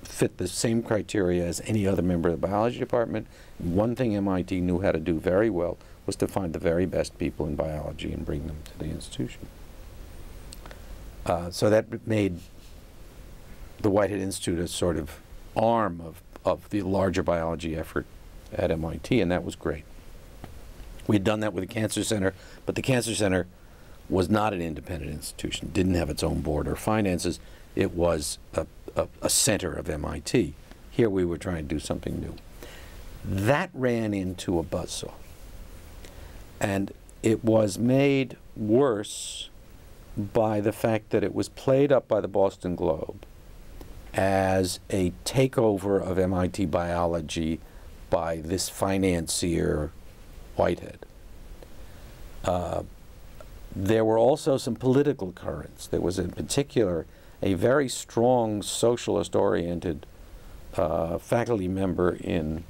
fit the same criteria as any other member of the biology department. And one thing MIT knew how to do very well was to find the very best people in biology and bring them to the institution. So that made the Whitehead Institute a sort of arm of the larger biology effort at MIT, and that was great. We had done that with the Cancer Center, but the Cancer Center was not an independent institution, didn't have its own board or finances. It was a center of MIT. Here we were trying to do something new. That ran into a buzzsaw. And it was made worse by the fact that it was played up by the Boston Globe as a takeover of MIT biology by this financier, Whitehead. There were also some political currents. There was in particular a very strong socialist-oriented faculty member in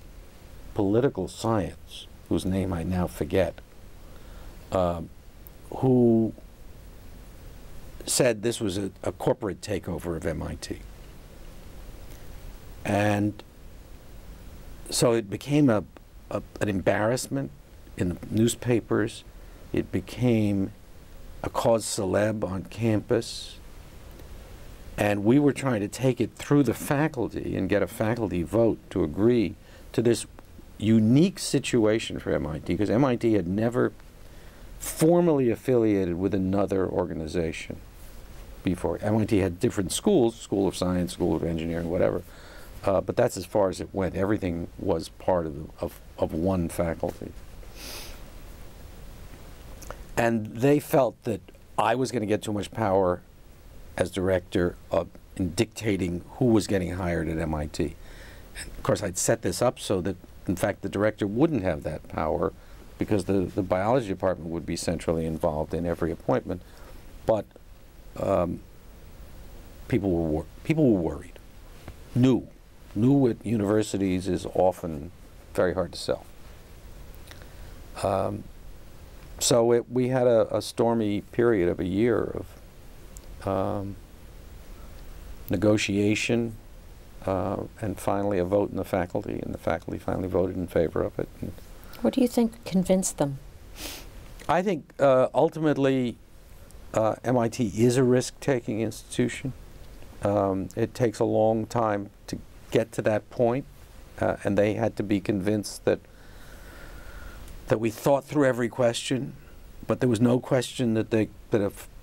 political science, whose name I now forget, who said this was a corporate takeover of MIT. And so it became an embarrassment in the newspapers. It became a cause célèbre on campus. And we were trying to take it through the faculty and get a faculty vote to agree to this unique situation for MIT, because MIT had never formally affiliated with another organization before. MIT had different schools, School of Science, School of Engineering, whatever, but that's as far as it went. Everything was part of one faculty. And they felt that I was going to get too much power as director in dictating who was getting hired at MIT. And of course, I'd set this up so that, in fact, the director wouldn't have that power, because the biology department would be centrally involved in every appointment. But people were worried. New at universities is often very hard to sell. So we had a stormy period of a year of negotiation, and finally a vote in the faculty, and the faculty finally voted in favor of it. And what do you think convinced them? I think ultimately MIT is a risk-taking institution. It takes a long time to get to that point, and they had to be convinced that we thought through every question, but there was no question that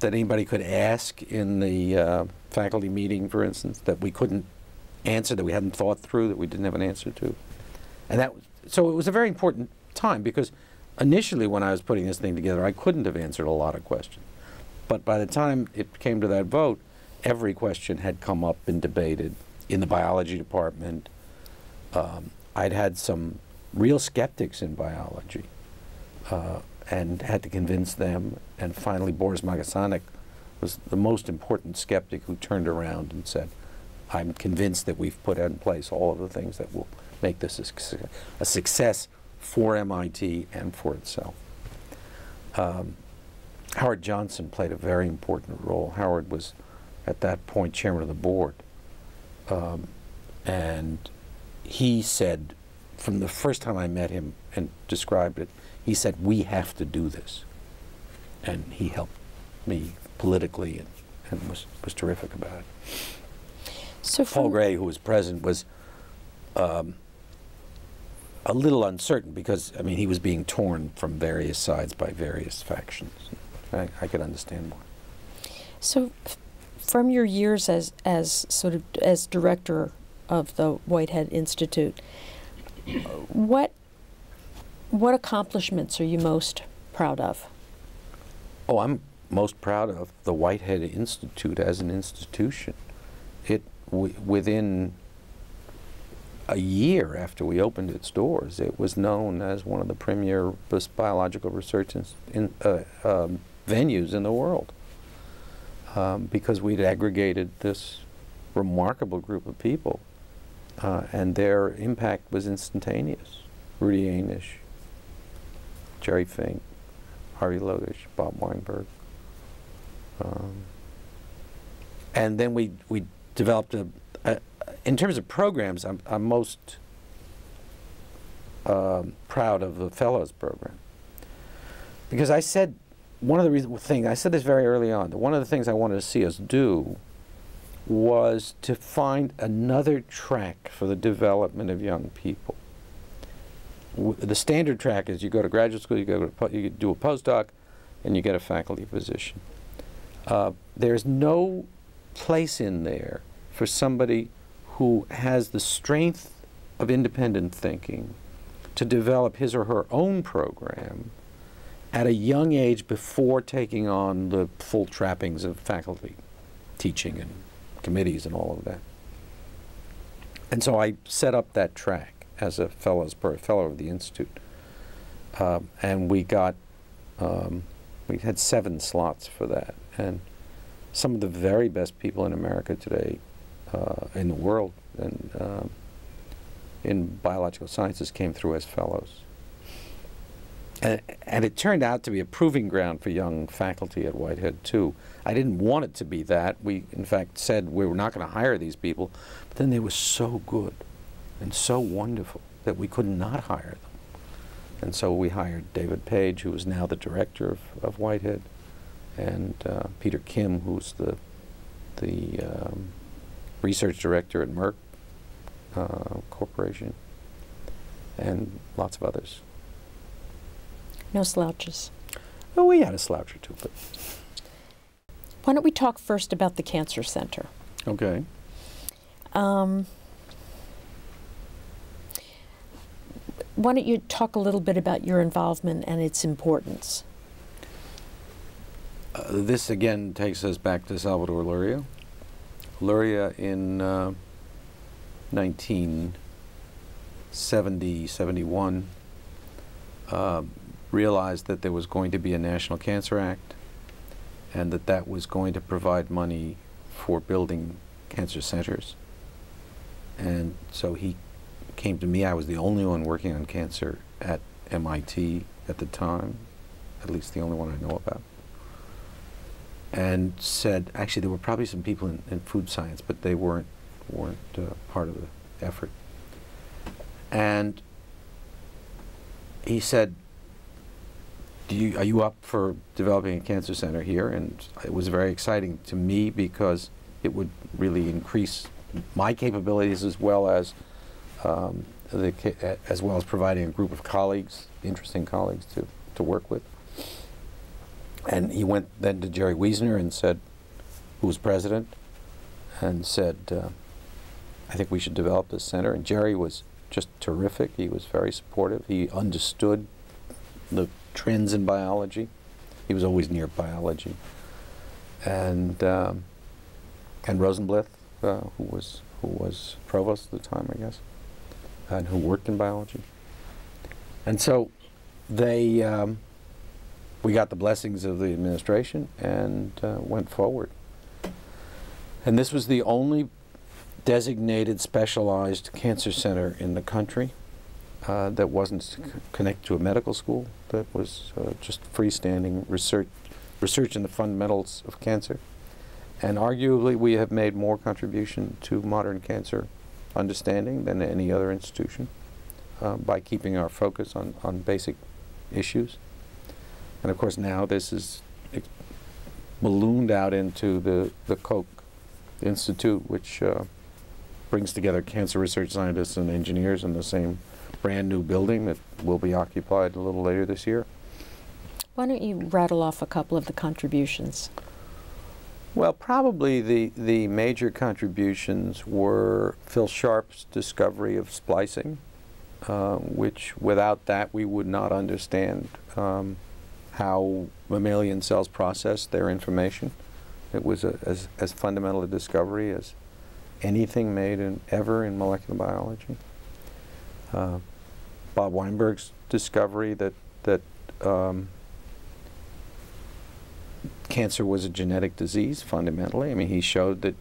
anybody could ask in the faculty meeting, for instance, that we couldn't answer, that we hadn't thought through, that we didn't have an answer to. And so it was a very important time, because initially when I was putting this thing together, I couldn't have answered a lot of questions. But by the time it came to that vote, every question had come up and debated in the biology department. I'd had some real skeptics in biology, and had to convince them. And finally, Boris Magasanik was the most important skeptic, who turned around and said, I'm convinced that we've put in place all of the things that will make this a success for MIT and for itself. Howard Johnson played a very important role. Howard was, at that point, chairman of the board. And he said, from the first time I met him and described it, he said, we have to do this. And he helped me politically, and was terrific about it. So Paul Gray, who was president, was a little uncertain, because, I mean, he was being torn from various sides by various factions. I could understand why. So from your years as director of the Whitehead Institute, what accomplishments are you most proud of? Oh, I'm most proud of the Whitehead Institute as an institution. Within a year after we opened its doors, it was known as one of the premier biological research venues in the world, because we'd aggregated this remarkable group of people, and their impact was instantaneous. Rudy Anish, Jerry Fink, Harvey Lodish, Bob Weinberg. And then we developed in terms of programs, I'm most proud of the Fellows program. Because I said, I said this very early on, that one of the things I wanted to see us do was to find another track for the development of young people. The standard track is you go to graduate school, you do a postdoc, and you get a faculty position. There's no place in there for somebody who has the strength of independent thinking to develop his or her own program at a young age before taking on the full trappings of faculty teaching and committees and all of that. And so I set up that track as a fellow of the Institute. And we had 7 slots for that. And some of the very best people in America today, in the world, and in biological sciences, came through as fellows. And it turned out to be a proving ground for young faculty at Whitehead, too. I didn't want it to be that. We, in fact, said we were not going to hire these people, but then they were so good and so wonderful that we could not hire them. And so we hired David Page, who is now the director of Whitehead, and Peter Kim, who's the research director at Merck Corporation, and lots of others. No slouches. Oh, we had a slouch or two, but... Why don't we talk first about the Cancer Center? Okay. Why don't you talk a little bit about your involvement and its importance? This again takes us back to Salvador Luria. Luria in 1970, 71 realized that there was going to be a National Cancer Act and that that was going to provide money for building cancer centers. And so he came to me. I was the only one working on cancer at MIT at the time, at least the only one I know about, and said, actually there were probably some people in food science, but they weren't part of the effort. And he said, are you up for developing a cancer center here? And it was very exciting to me because it would really increase my capabilities as well as providing a group of colleagues, interesting colleagues to work with. And he went then to Jerry Wiesner and said, who was president, and said, I think we should develop this center. And Jerry was just terrific. He was very supportive. He understood the trends in biology. He was always near biology. And Rosenblith, who was provost at the time, I guess, and who worked in biology. And so they, we got the blessings of the administration and went forward. And this was the only designated specialized cancer center in the country that wasn't connected to a medical school, that was just freestanding research in the fundamentals of cancer. And arguably we have made more contribution to modern cancer understanding than any other institution by keeping our focus on basic issues. And of course now this is ballooned out into the Koch Institute, which brings together cancer research scientists and engineers in the same brand new building that will be occupied a little later this year. Why don't you rattle off a couple of the contributions? Well, probably the major contributions were Phil Sharp's discovery of splicing, which without that we would not understand how mammalian cells process their information. It was as fundamental a discovery as anything made ever in molecular biology. Bob Weinberg's discovery that cancer was a genetic disease fundamentally. I mean, he showed that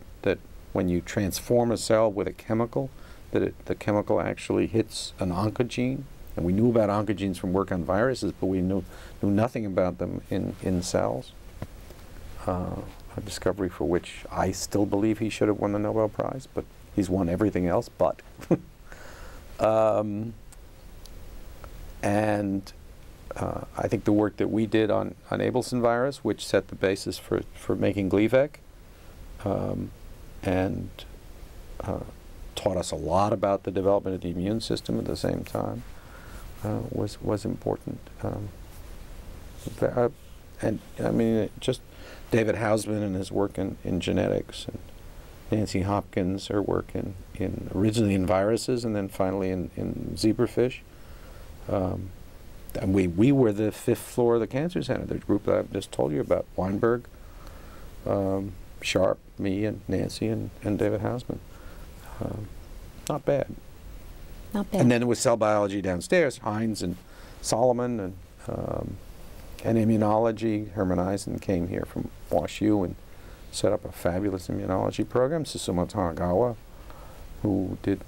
when you transform a cell with a chemical, that the chemical actually hits an oncogene. And we knew about oncogenes from work on viruses, but we knew nothing about them in cells. A discovery for which I still believe he should have won the Nobel Prize, but he's won everything else but. I think the work that we did on Abelson virus, which set the basis for making Gleevec, and taught us a lot about the development of the immune system at the same time, was important. And I mean, just David Hausman and his work in genetics, and Nancy Hopkins, her work originally in viruses and then finally in zebrafish. And we were the 5th floor of the Cancer Center, the group that I've just told you about. Weinberg, Sharp, me, and Nancy, and David Hausman. Not bad. Not bad. And then there was cell biology downstairs, Hines and Solomon, and immunology. Herman Eisen came here from WashU and set up a fabulous immunology program. Susumu Tanagawa, who did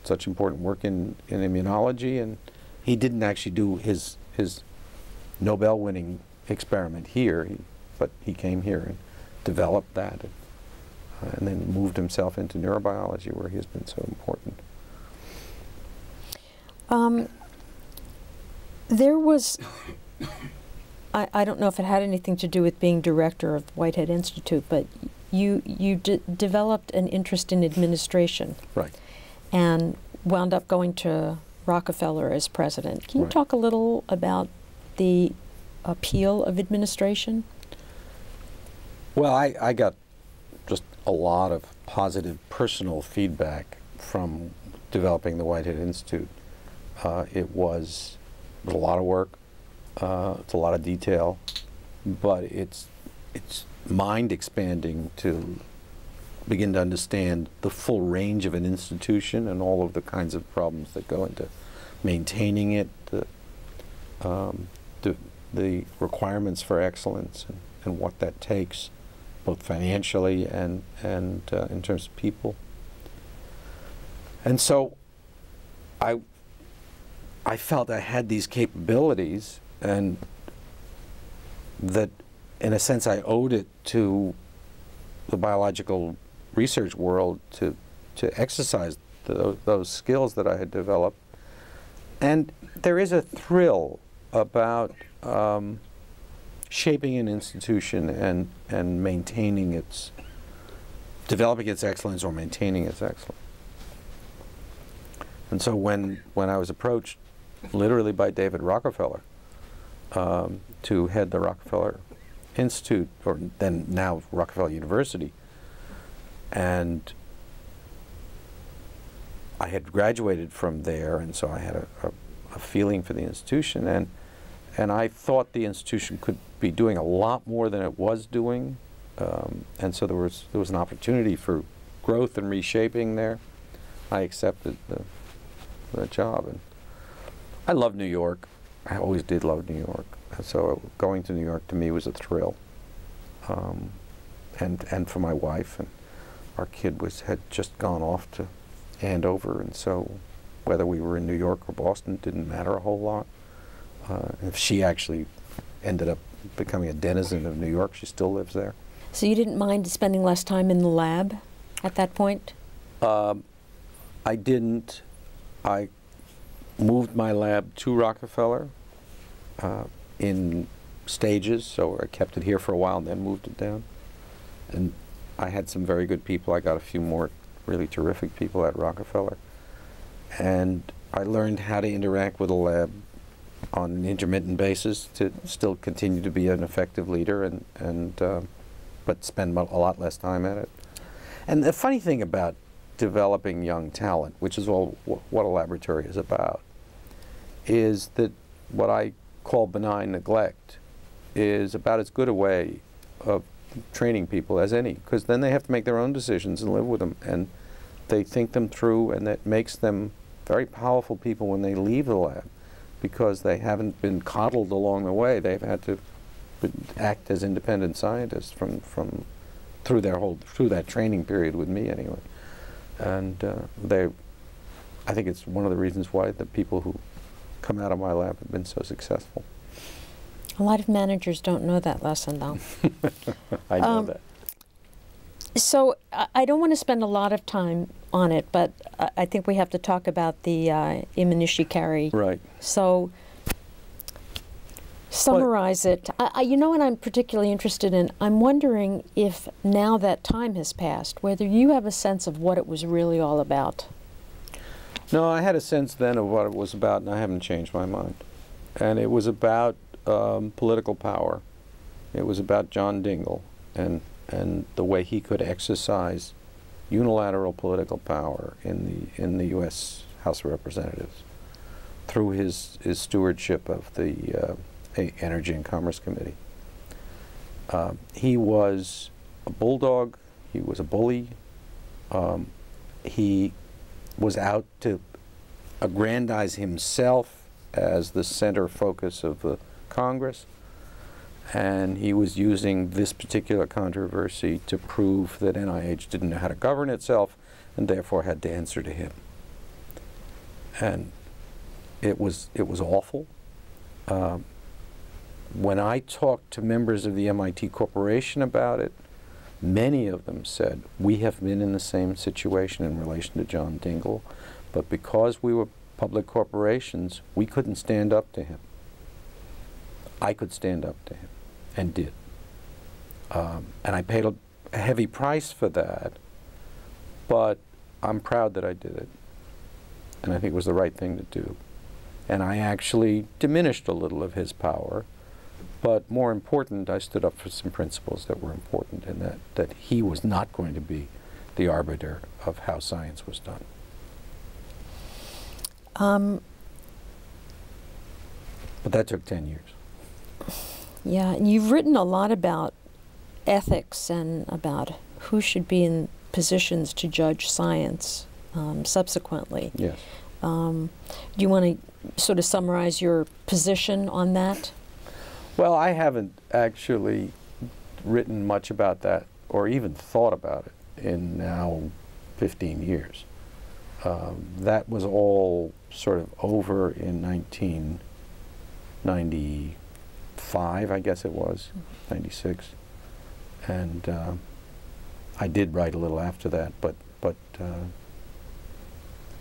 such important work in immunology, and he didn't actually do his Nobel-winning experiment here, but he came here and developed that, and then moved himself into neurobiology, where he has been so important. There was, I don't know if it had anything to do with being director of Whitehead Institute, but you developed an interest in administration. Right. And wound up going to Rockefeller as president. Can you Right. talk a little about the appeal of administration? Well, I got just a lot of positive personal feedback from developing the Whitehead Institute. It was a lot of work, it's a lot of detail, but it's mind expanding to begin to understand the full range of an institution and all of the kinds of problems that go into maintaining it, the requirements for excellence, and what that takes, both financially and in terms of people. And so I felt I had these capabilities, and that in a sense I owed it to the biological research world to exercise those skills that I had developed. And there is a thrill about shaping an institution and maintaining its, developing its excellence or maintaining its excellence. And so when I was approached literally by David Rockefeller to head the Rockefeller Institute, or then now Rockefeller University, and I had graduated from there, and so I had a feeling for the institution, and I thought the institution could be doing a lot more than it was doing, and so there was an opportunity for growth and reshaping there. I accepted the job, and I love New York. I always did love New York, so going to New York to me was a thrill, and for my wife, and our kid had just gone off to Andover, and so whether we were in New York or Boston didn't matter a whole lot. If she actually ended up becoming a denizen of New York, she still lives there. So you didn't mind spending less time in the lab at that point? I didn't. I moved my lab to Rockefeller in stages, so I kept it here for a while and then moved it down. And I had some very good people. I got a few more really terrific people at Rockefeller. And I learned how to interact with a lab on an intermittent basis to still continue to be an effective leader, but spend a lot less time at it. And the funny thing about developing young talent, which is all what a laboratory is about, is that what I call benign neglect is about as good a way of training people as any, because then they have to make their own decisions and live with them, and they think them through, and that makes them very powerful people when they leave the lab, because they haven't been coddled along the way. They've had to act as independent scientists through that training period with me anyway. And I think it's one of the reasons why the people who come out of my lab have been so successful. A lot of managers don't know that lesson, though. I know that. So I don't want to spend a lot of time on it, but I think we have to talk about the Imanishikari. Right. So summarize it. You know what I'm particularly interested in? I'm wondering if now that time has passed, whether you have a sense of what it was really all about. No, I had a sense then of what it was about, and I haven't changed my mind. And it was about political power. It was about John Dingell and the way he could exercise unilateral political power in the U.S. House of Representatives through his stewardship of the Energy and Commerce Committee. He was a bulldog. He was a bully. He was out to aggrandize himself as the center focus of the Congress, and he was using this particular controversy to prove that NIH didn't know how to govern itself and therefore had to answer to him. And it was awful. When I talked to members of the MIT Corporation about it, many of them said, we have been in the same situation in relation to John Dingell, but because we were public corporations, we couldn't stand up to him. I could stand up to him, and did. And I paid a heavy price for that, but I'm proud that I did it. And I think it was the right thing to do. And I actually diminished a little of his power, but more important, I stood up for some principles that were important, and that he was not going to be the arbiter of how science was done. But that took 10 years. Yeah, and you've written a lot about ethics and about who should be in positions to judge science subsequently. Yes. Do you want to sort of summarize your position on that? Well, I haven't actually written much about that or even thought about it in now 15 years. That was all sort of over in 1995, I guess it was, 96. And I did write a little after that, but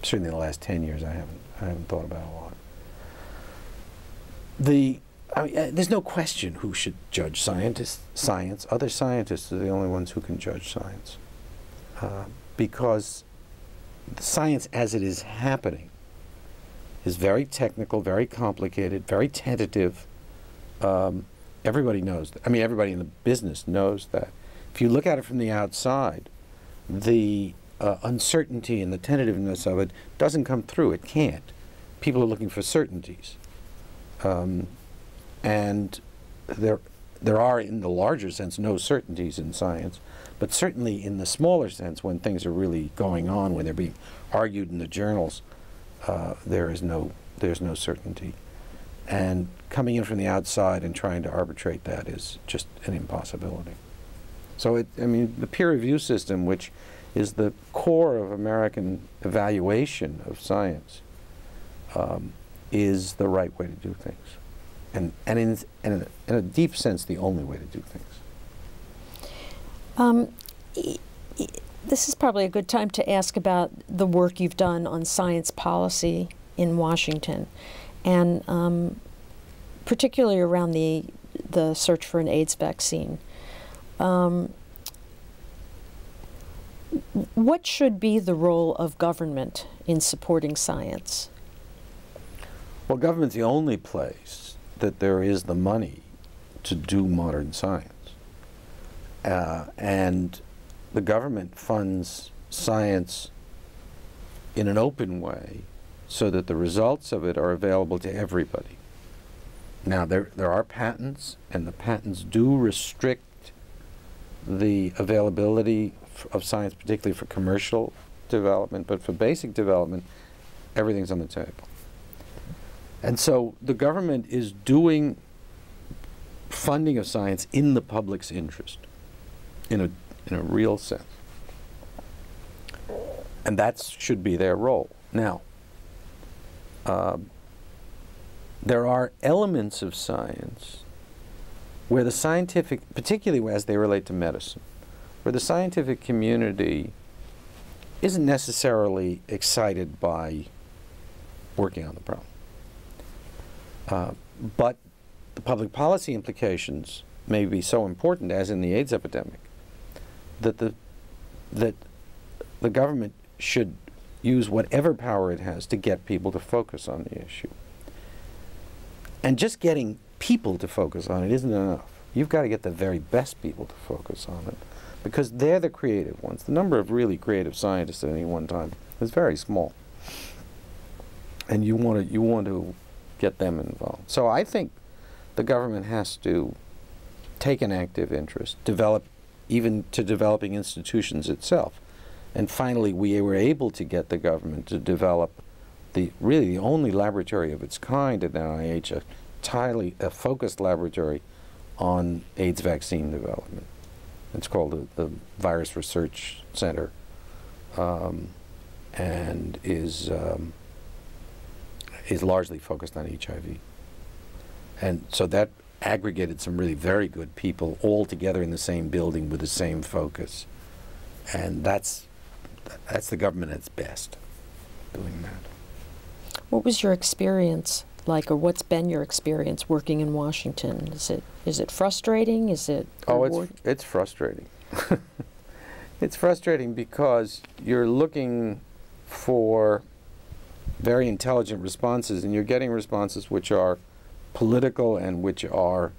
certainly in the last 10 years I haven't thought about it a lot. There's no question who should judge science. Other scientists are the only ones who can judge science. Because science as it is happening is very technical, very complicated, very tentative. Everybody knows that. I mean, everybody in the business knows that. If you look at it from the outside, the uncertainty and the tentativeness of it doesn't come through. It can't. People are looking for certainties. And there are, in the larger sense, no certainties in science, but certainly in the smaller sense, when things are really going on, when they're being argued in the journals, there's no certainty. And coming in from the outside and trying to arbitrate that is just an impossibility. So I mean, the peer review system, which is the core of American evaluation of science, is the right way to do things. And in a deep sense, the only way to do things. This is probably a good time to ask about the work you've done on science policy in Washington, and particularly around the search for an AIDS vaccine. What should be the role of government in supporting science? Well, government's the only place that there is the money to do modern science. And the government funds science in an open way so that the results of it are available to everybody. Now, there are patents, and the patents do restrict the availability of science, particularly for commercial development, but for basic development, everything's on the table. And so the government is doing funding of science in the public's interest, in a real sense. And that should be their role. Now, there are elements of science where the scientific, particularly as they relate to medicine, where the scientific community isn't necessarily excited by working on the problem. But the public policy implications may be so important, as in the AIDS epidemic, that the government should use whatever power it has to get people to focus on the issue. And just getting people to focus on it isn't enough. You've got to get the very best people to focus on it, because they're the creative ones. The number of really creative scientists at any one time is very small. And you want to get them involved. So I think the government has to take an active interest, even to developing institutions itself. And finally, we were able to get the government to develop really the only laboratory of its kind at NIH, a focused laboratory on AIDS vaccine development. It's called the Virus Research Center, and is largely focused on HIV. And so that aggregated some really very good people all together in the same building with the same focus. And that's the government at its best, doing that. What was your experience like, or what's been your experience working in Washington? Is it frustrating? Is it rewarding? It's frustrating. It's frustrating because you're looking for very intelligent responses, and you're getting responses which are political and which are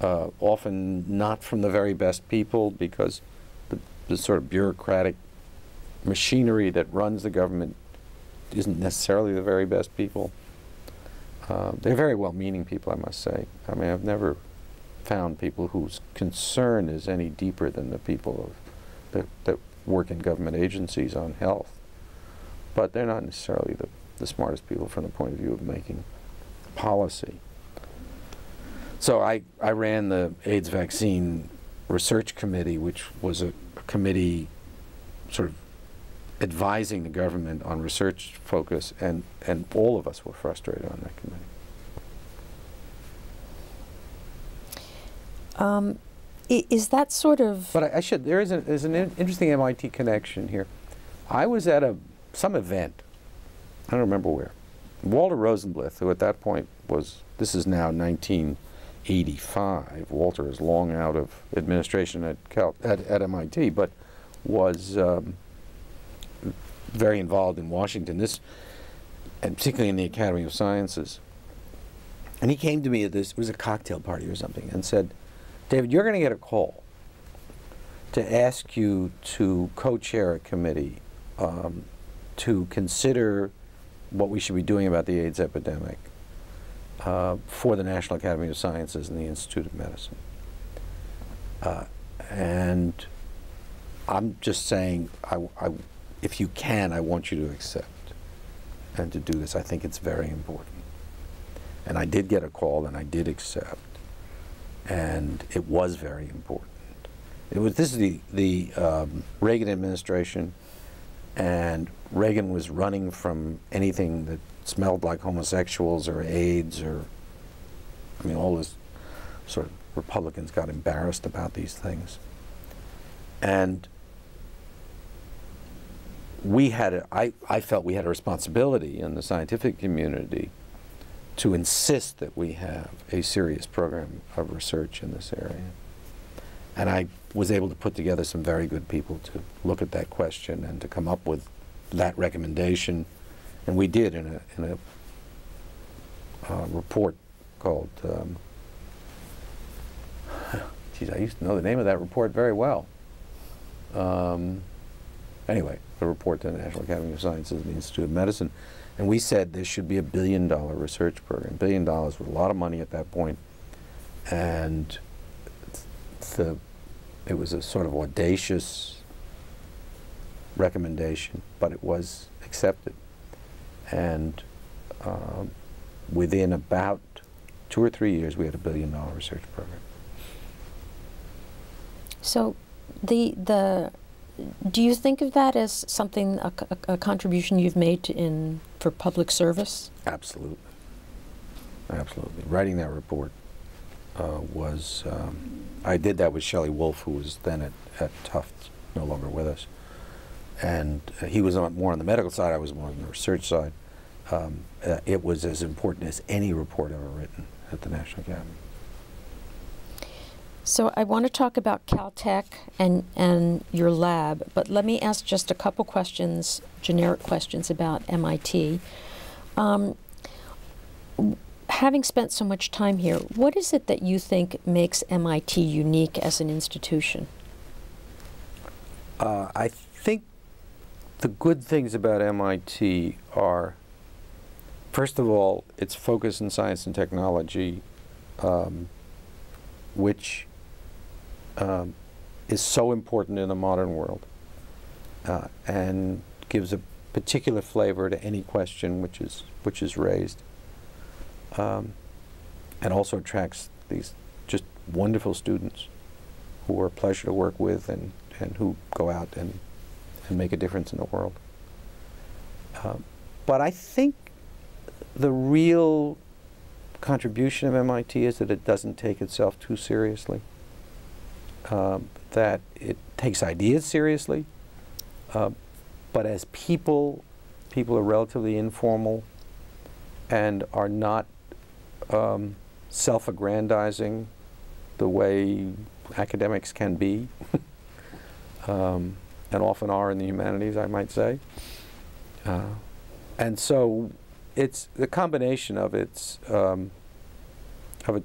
often not from the very best people, because the sort of bureaucratic machinery that runs the government isn't necessarily the very best people. They're very well-meaning people, I must say. I mean, I've never found people whose concern is any deeper than the people that work in government agencies on health. But they're not necessarily the smartest people from the point of view of making policy. So I ran the AIDS vaccine research committee, which was a committee sort of advising the government on research focus, and all of us were frustrated on that committee. Is that sort of... But there's an interesting MIT connection here. I was at some event, I don't remember where. Walter Rosenblith, who at that point this is now 1985, Walter is long out of administration at MIT, but was very involved in Washington, and particularly in the Academy of Sciences. And he came to me at it was a cocktail party or something, and said, "David, you're going to get a call to ask you to co-chair a committee to consider what we should be doing about the AIDS epidemic for the National Academy of Sciences and the Institute of Medicine." And I'm just saying, if you can, I want you to accept and to do this. I think it's very important. And I did get a call, and I did accept. And it was very important. This is the Reagan administration, and Reagan was running from anything that smelled like homosexuals or AIDS, or, I mean, all this sort of Republicans got embarrassed about these things. And I felt we had a responsibility in the scientific community to insist that we have a serious program of research in this area. And I was able to put together some very good people to look at that question and to come up with that recommendation. And we did in a report called, geez, I used to know the name of that report very well. Anyway, a report to the National Academy of Sciences and the Institute of Medicine. And we said there should be a $1 billion research program. $1 billion was a lot of money at that point. And it was a sort of audacious recommendation, but it was accepted. And within about 2 or 3 years, we had a $1 billion research program. So do you think of that as something, a contribution you've made for public service? Absolutely. Absolutely. Writing that report was, I did that with Shelley Wolf, who was then at Tufts, no longer with us. And he was more on the medical side, I was more on the research side. It was as important as any report ever written at the National Academy. So I want to talk about Caltech and your lab, but let me ask just a couple questions, generic questions about MIT. Having spent so much time here, what is it that you think makes MIT unique as an institution? I think the good things about MIT are, first of all, its focus in science and technology, which is so important in the modern world, and gives a particular flavor to any question which is raised, and also attracts these just wonderful students who are a pleasure to work with and who go out and make a difference in the world. But I think the real contribution of MIT is that it doesn't take itself too seriously, that it takes ideas seriously, but as people are relatively informal and are not self-aggrandizing the way academics can be, and often are in the humanities, I might say. And so it's the combination of its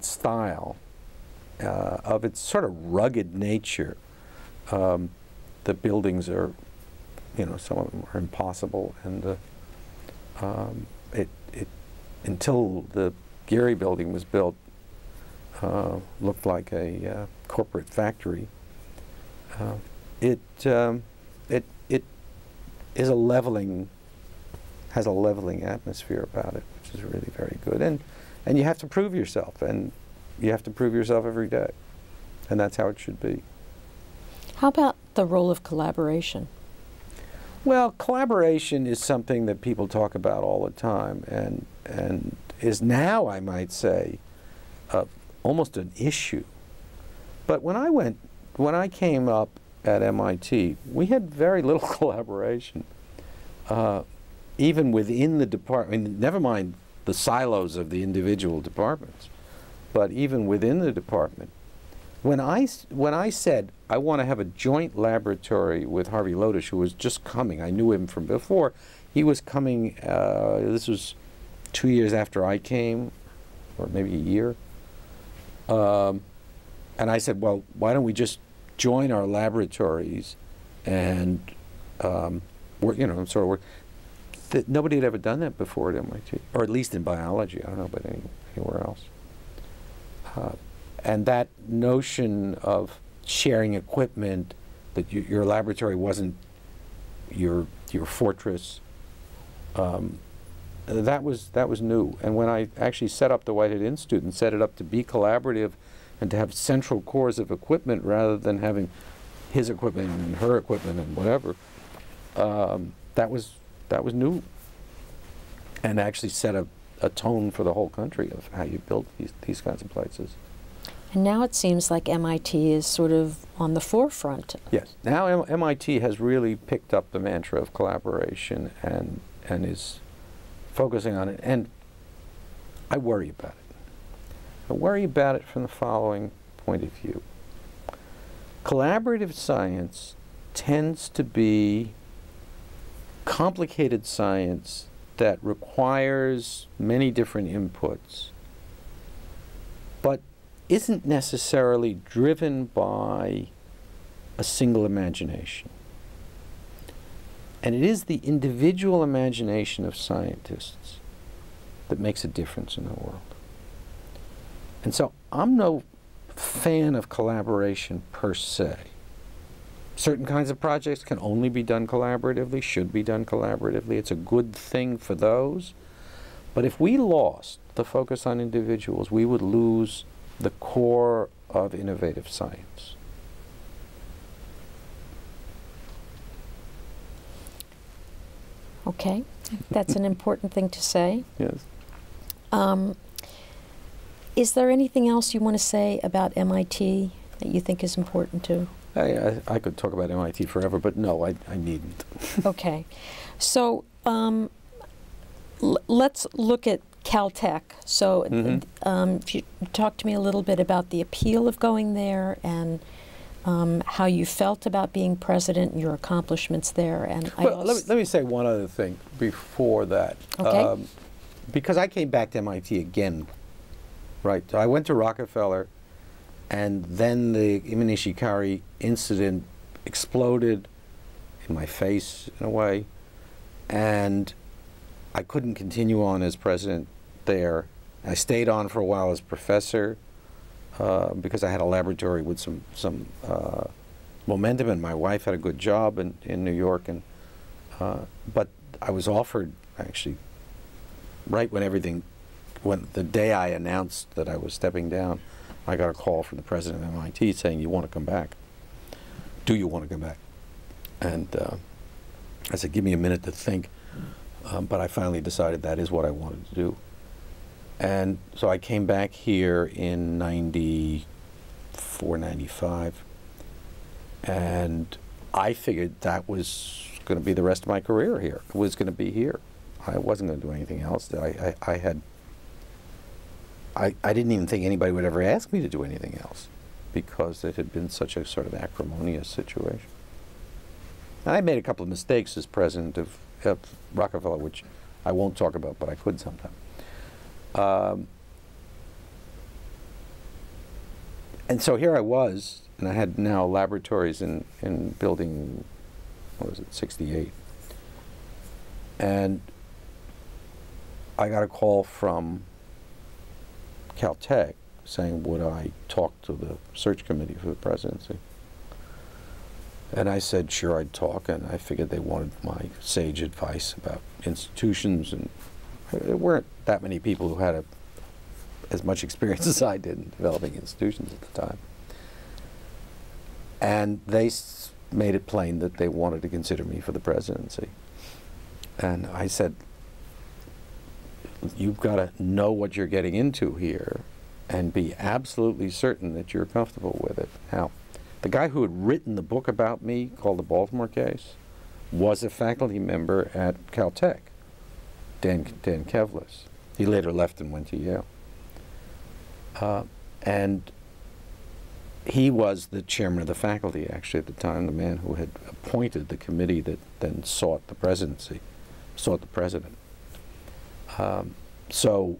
style, of its sort of rugged nature. The buildings are, some of them are impossible, and until the Geary building was built, looked like a corporate factory. It is has a leveling atmosphere about it, which is really very good. And you have to prove yourself, and you have to prove yourself every day, and that's how it should be. How about the role of collaboration? Well, collaboration is something that people talk about all the time, and is now, I might say, almost an issue. But when I came up at MIT, we had very little collaboration, even within the department. I mean, never mind the silos of the individual departments, but even within the department. When I said I want to have a joint laboratory with Harvey Lodish, who was just coming, I knew him from before. He was coming. This was 2 years after I came, or maybe a year. And I said, well, why don't we just join our laboratories and work, sort of work. Nobody had ever done that before at MIT, or at least in biology. I don't know about anywhere else. And that notion of sharing equipment, that your laboratory wasn't your fortress, that was new. And when I actually set up the Whitehead Institute and set it up to be collaborative and to have central cores of equipment rather than having his equipment and her equipment and whatever, that was new, and actually set a tone for the whole country of how you build these kinds of places. And now it seems like MIT is sort of on the forefront. Yes. Now MIT has really picked up the mantra of collaboration and is focusing on it. And I worry about it. I worry about it from the following point of view. Collaborative science tends to be complicated science that requires many different inputs, but isn't necessarily driven by a single imagination. And it is the individual imagination of scientists that makes a difference in the world. And so I'm no fan of collaboration per se. Certain kinds of projects can only be done collaboratively, should be done collaboratively. It's a good thing for those. But if we lost the focus on individuals, we would lose the core of innovative science. Okay, that's an important thing to say. Yes. Is there anything else you want to say about MIT that you think is important too? I could talk about MIT forever, but no, I needn't. Okay. So let's look at Caltech. So if you talk to me a little bit about the appeal of going there and how you felt about being president and your accomplishments there. And well, let me say one other thing before that. Okay. Because I came back to MIT again, right? So I went to Rockefeller, and then the Imanishi-Kari incident exploded in my face in a way, and I couldn't continue on as president there. I stayed on for a while as professor because I had a laboratory with some momentum, and my wife had a good job in New York, and but I was offered, actually, right when the day I announced that I was stepping down, I got a call from the president of MIT saying, "You want to come back? Do you want to come back?" And I said, "Give me a minute to think." But I finally decided that is what I wanted to do. And so I came back here in 94, 95, and I figured that was going to be the rest of my career here. It was going to be here. I wasn't going to do anything else. I didn't even think anybody would ever ask me to do anything else, because it had been such a sort of acrimonious situation. And I made a couple of mistakes as president of Rockefeller, which I won't talk about, but I could sometime. And so here I was, and I had now laboratories in building, what was it, 68. And I got a call from Caltech saying, would I talk to the search committee for the presidency? And I said, sure, I'd talk, and I figured they wanted my sage advice about institutions, and there weren't that many people who had as much experience as I did in developing institutions at the time. And they made it plain that they wanted to consider me for the presidency. And I said, you've got to know what you're getting into here and be absolutely certain that you're comfortable with it. Now, the guy who had written the book about me, called The Baltimore Case, was a faculty member at Caltech, Dan Kevlis. He later left and went to Yale. And he was the chairman of the faculty, actually, at the time, the man who had appointed the committee that then sought the presidency, sought the president. So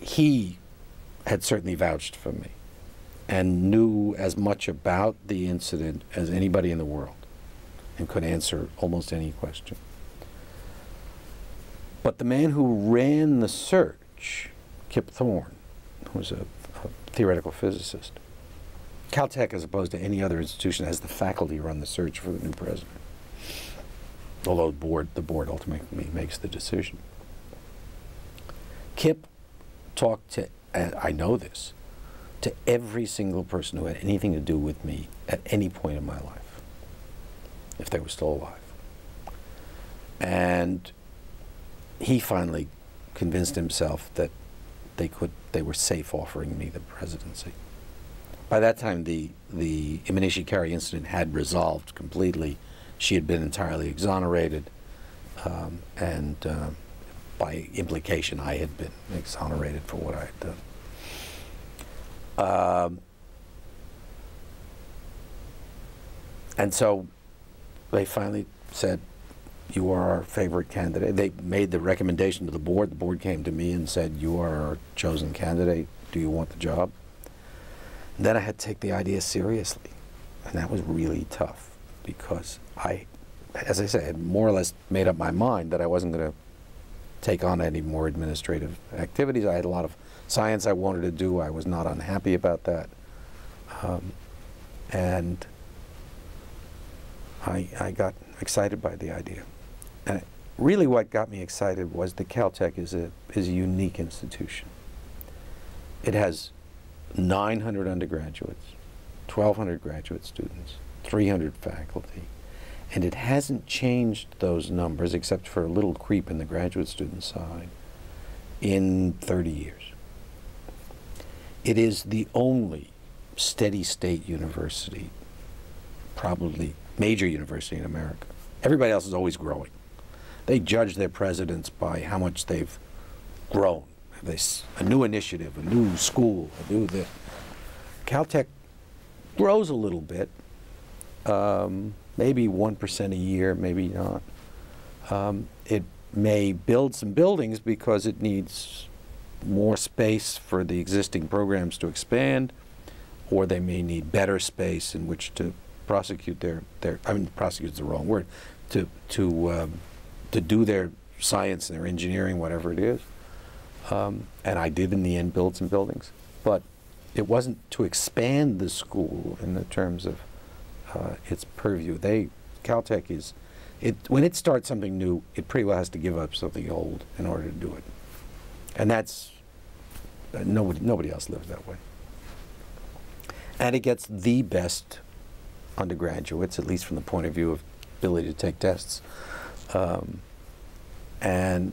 he had certainly vouched for me and knew as much about the incident as anybody in the world and could answer almost any question. But the man who ran the search, Kip Thorne, who was a theoretical physicist, Caltech, as opposed to any other institution, has the faculty run the search for the new president, although the board ultimately makes the decision. Kip talked to, and I know this, to every single person who had anything to do with me at any point in my life, if they were still alive. And he finally convinced himself that they were safe offering me the presidency. By that time, the Imanishi Carey incident had resolved completely. She had been entirely exonerated, and by implication, I had been exonerated for what I had done. And so they finally said, you are our favorite candidate. They made the recommendation to the board. The board came to me and said, you are our chosen candidate. Do you want the job? And then I had to take the idea seriously. And that was really tough, because I, as I said, had more or less made up my mind that I wasn't going to take on any more administrative activities. I had a lot of science I wanted to do. I was not unhappy about that. And I got excited by the idea. And really what got me excited was that Caltech is a unique institution. It has 900 undergraduates, 1,200 graduate students, 300 faculty, and it hasn't changed those numbers, except for a little creep in the graduate student side, in 30 years. It is the only steady state university, probably major university in America. Everybody else is always growing. They judge their presidents by how much they've grown. A new initiative, a new school, a new this. Caltech grows a little bit, maybe 1% a year, maybe not. It may build some buildings because it needs more space for the existing programs to expand, or they may need better space in which to prosecute prosecute is the wrong word, to do their science and their engineering, whatever it is. And I did in the end build some buildings, but it wasn't to expand the school in the terms of its purview. Caltech is, when it starts something new, it pretty well has to give up something old in order to do it. And that's, nobody else lives that way. And it gets the best undergraduates, at least from the point of view of ability to take tests. And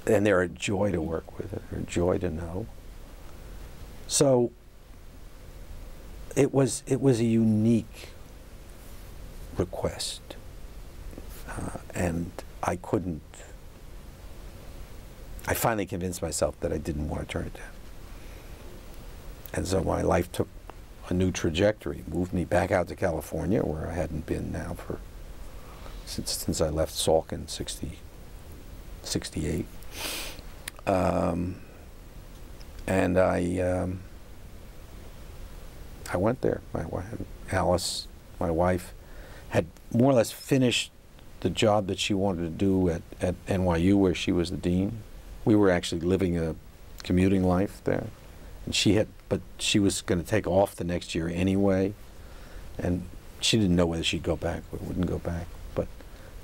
and they're a joy to work with, they're a joy to know. So it was a unique request, and I finally convinced myself that I didn't want to turn it down. And so my life took a new trajectory, moved me back out to California, where I hadn't been now since I left Salk in 68. And I went there. Alice, my wife, had more or less finished the job that she wanted to do at NYU, where she was the dean. We were actually living a commuting life there, and but she was going to take off the next year anyway, and she didn't know whether she'd go back or wouldn't go back, but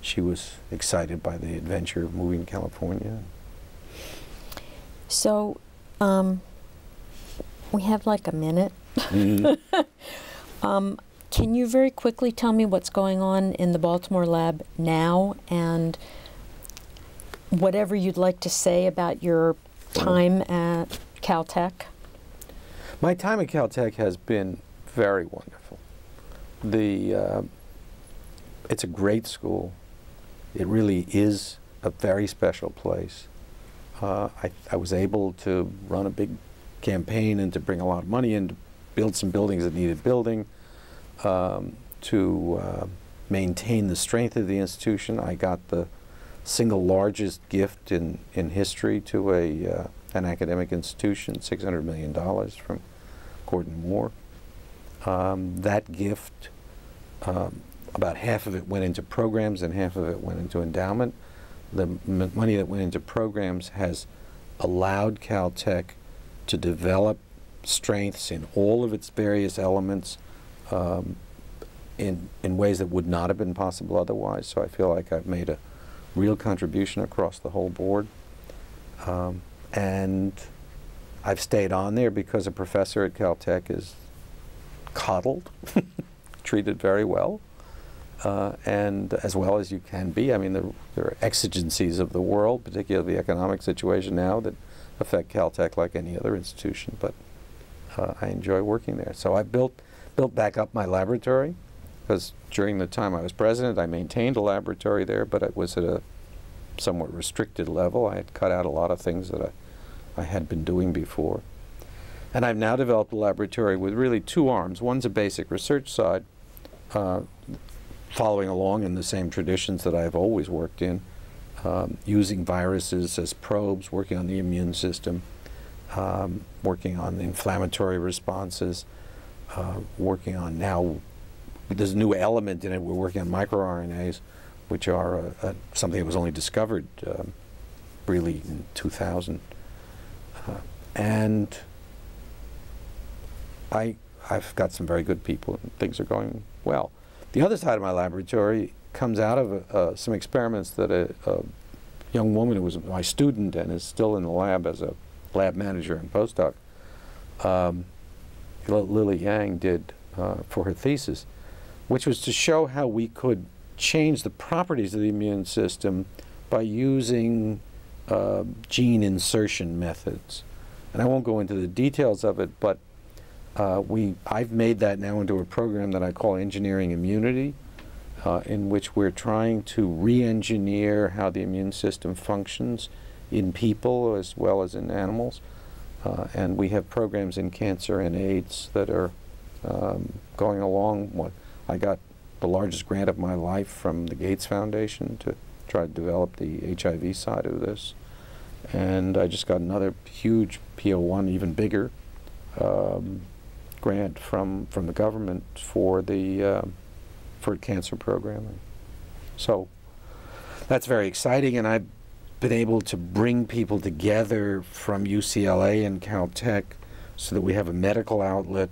she was excited by the adventure of moving to California. So, we have like a minute. Mm-hmm. Can you very quickly tell me what's going on in the Baltimore lab now, and whatever you'd like to say about your time at Caltech? My time at Caltech has been very wonderful. It's a great school. It really is a very special place. I was able to run a big campaign and to bring a lot of money in to build some buildings that needed building, to maintain the strength of the institution. I got the single largest gift in history to an academic institution, $600 million from Gordon Moore. That gift, about half of it went into programs and half of it went into endowment. The money that went into programs has allowed Caltech to develop strengths in all of its various elements in ways that would not have been possible otherwise. So I feel like I've made a real contribution across the whole board. And I've stayed on there because a professor at Caltech is coddled, treated very well, and as well as you can be. I mean, there are exigencies of the world, particularly the economic situation now, that affect Caltech like any other institution, but I enjoy working there. So I built back up my laboratory, because during the time I was president, I maintained a laboratory there, but it was at a somewhat restricted level. I had cut out a lot of things that I had been doing before. And I've now developed a laboratory with really two arms. One's a basic research side, following along in the same traditions that I've always worked in, using viruses as probes, working on the immune system, working on inflammatory responses, working on now, there's a new element in it, we're working on microRNAs, which are something that was only discovered really in 2000. And I've got some very good people, and things are going well. The other side of my laboratory comes out of some experiments that a young woman who was my student and is still in the lab as a lab manager and postdoc, Lily Yang, did for her thesis, which was to show how we could change the properties of the immune system by using gene insertion methods. And I won't go into the details of it, but I've made that now into a program that I call Engineering Immunity, in which we're trying to re-engineer how the immune system functions in people as well as in animals. And we have programs in cancer and AIDS that are going along. I got the largest grant of my life from the Gates Foundation to try to develop the HIV side of this. And I just got another huge PO1, even bigger, grant from the government for the for cancer programming. So that's very exciting, and I've been able to bring people together from UCLA and Caltech so that we have a medical outlet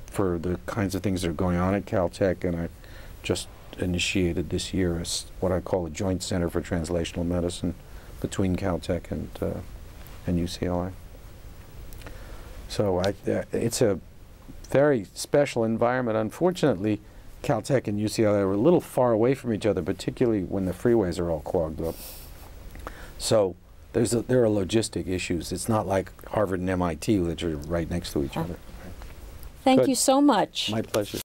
for the kinds of things that are going on at Caltech, and I just initiated this year what I call a joint center for translational medicine between Caltech and UCLA. So it's a very special environment. Unfortunately, Caltech and UCLA are a little far away from each other, particularly when the freeways are all clogged up. So there are logistic issues. It's not like Harvard and MIT, which are right next to each other. Thank Good. you so much. My pleasure.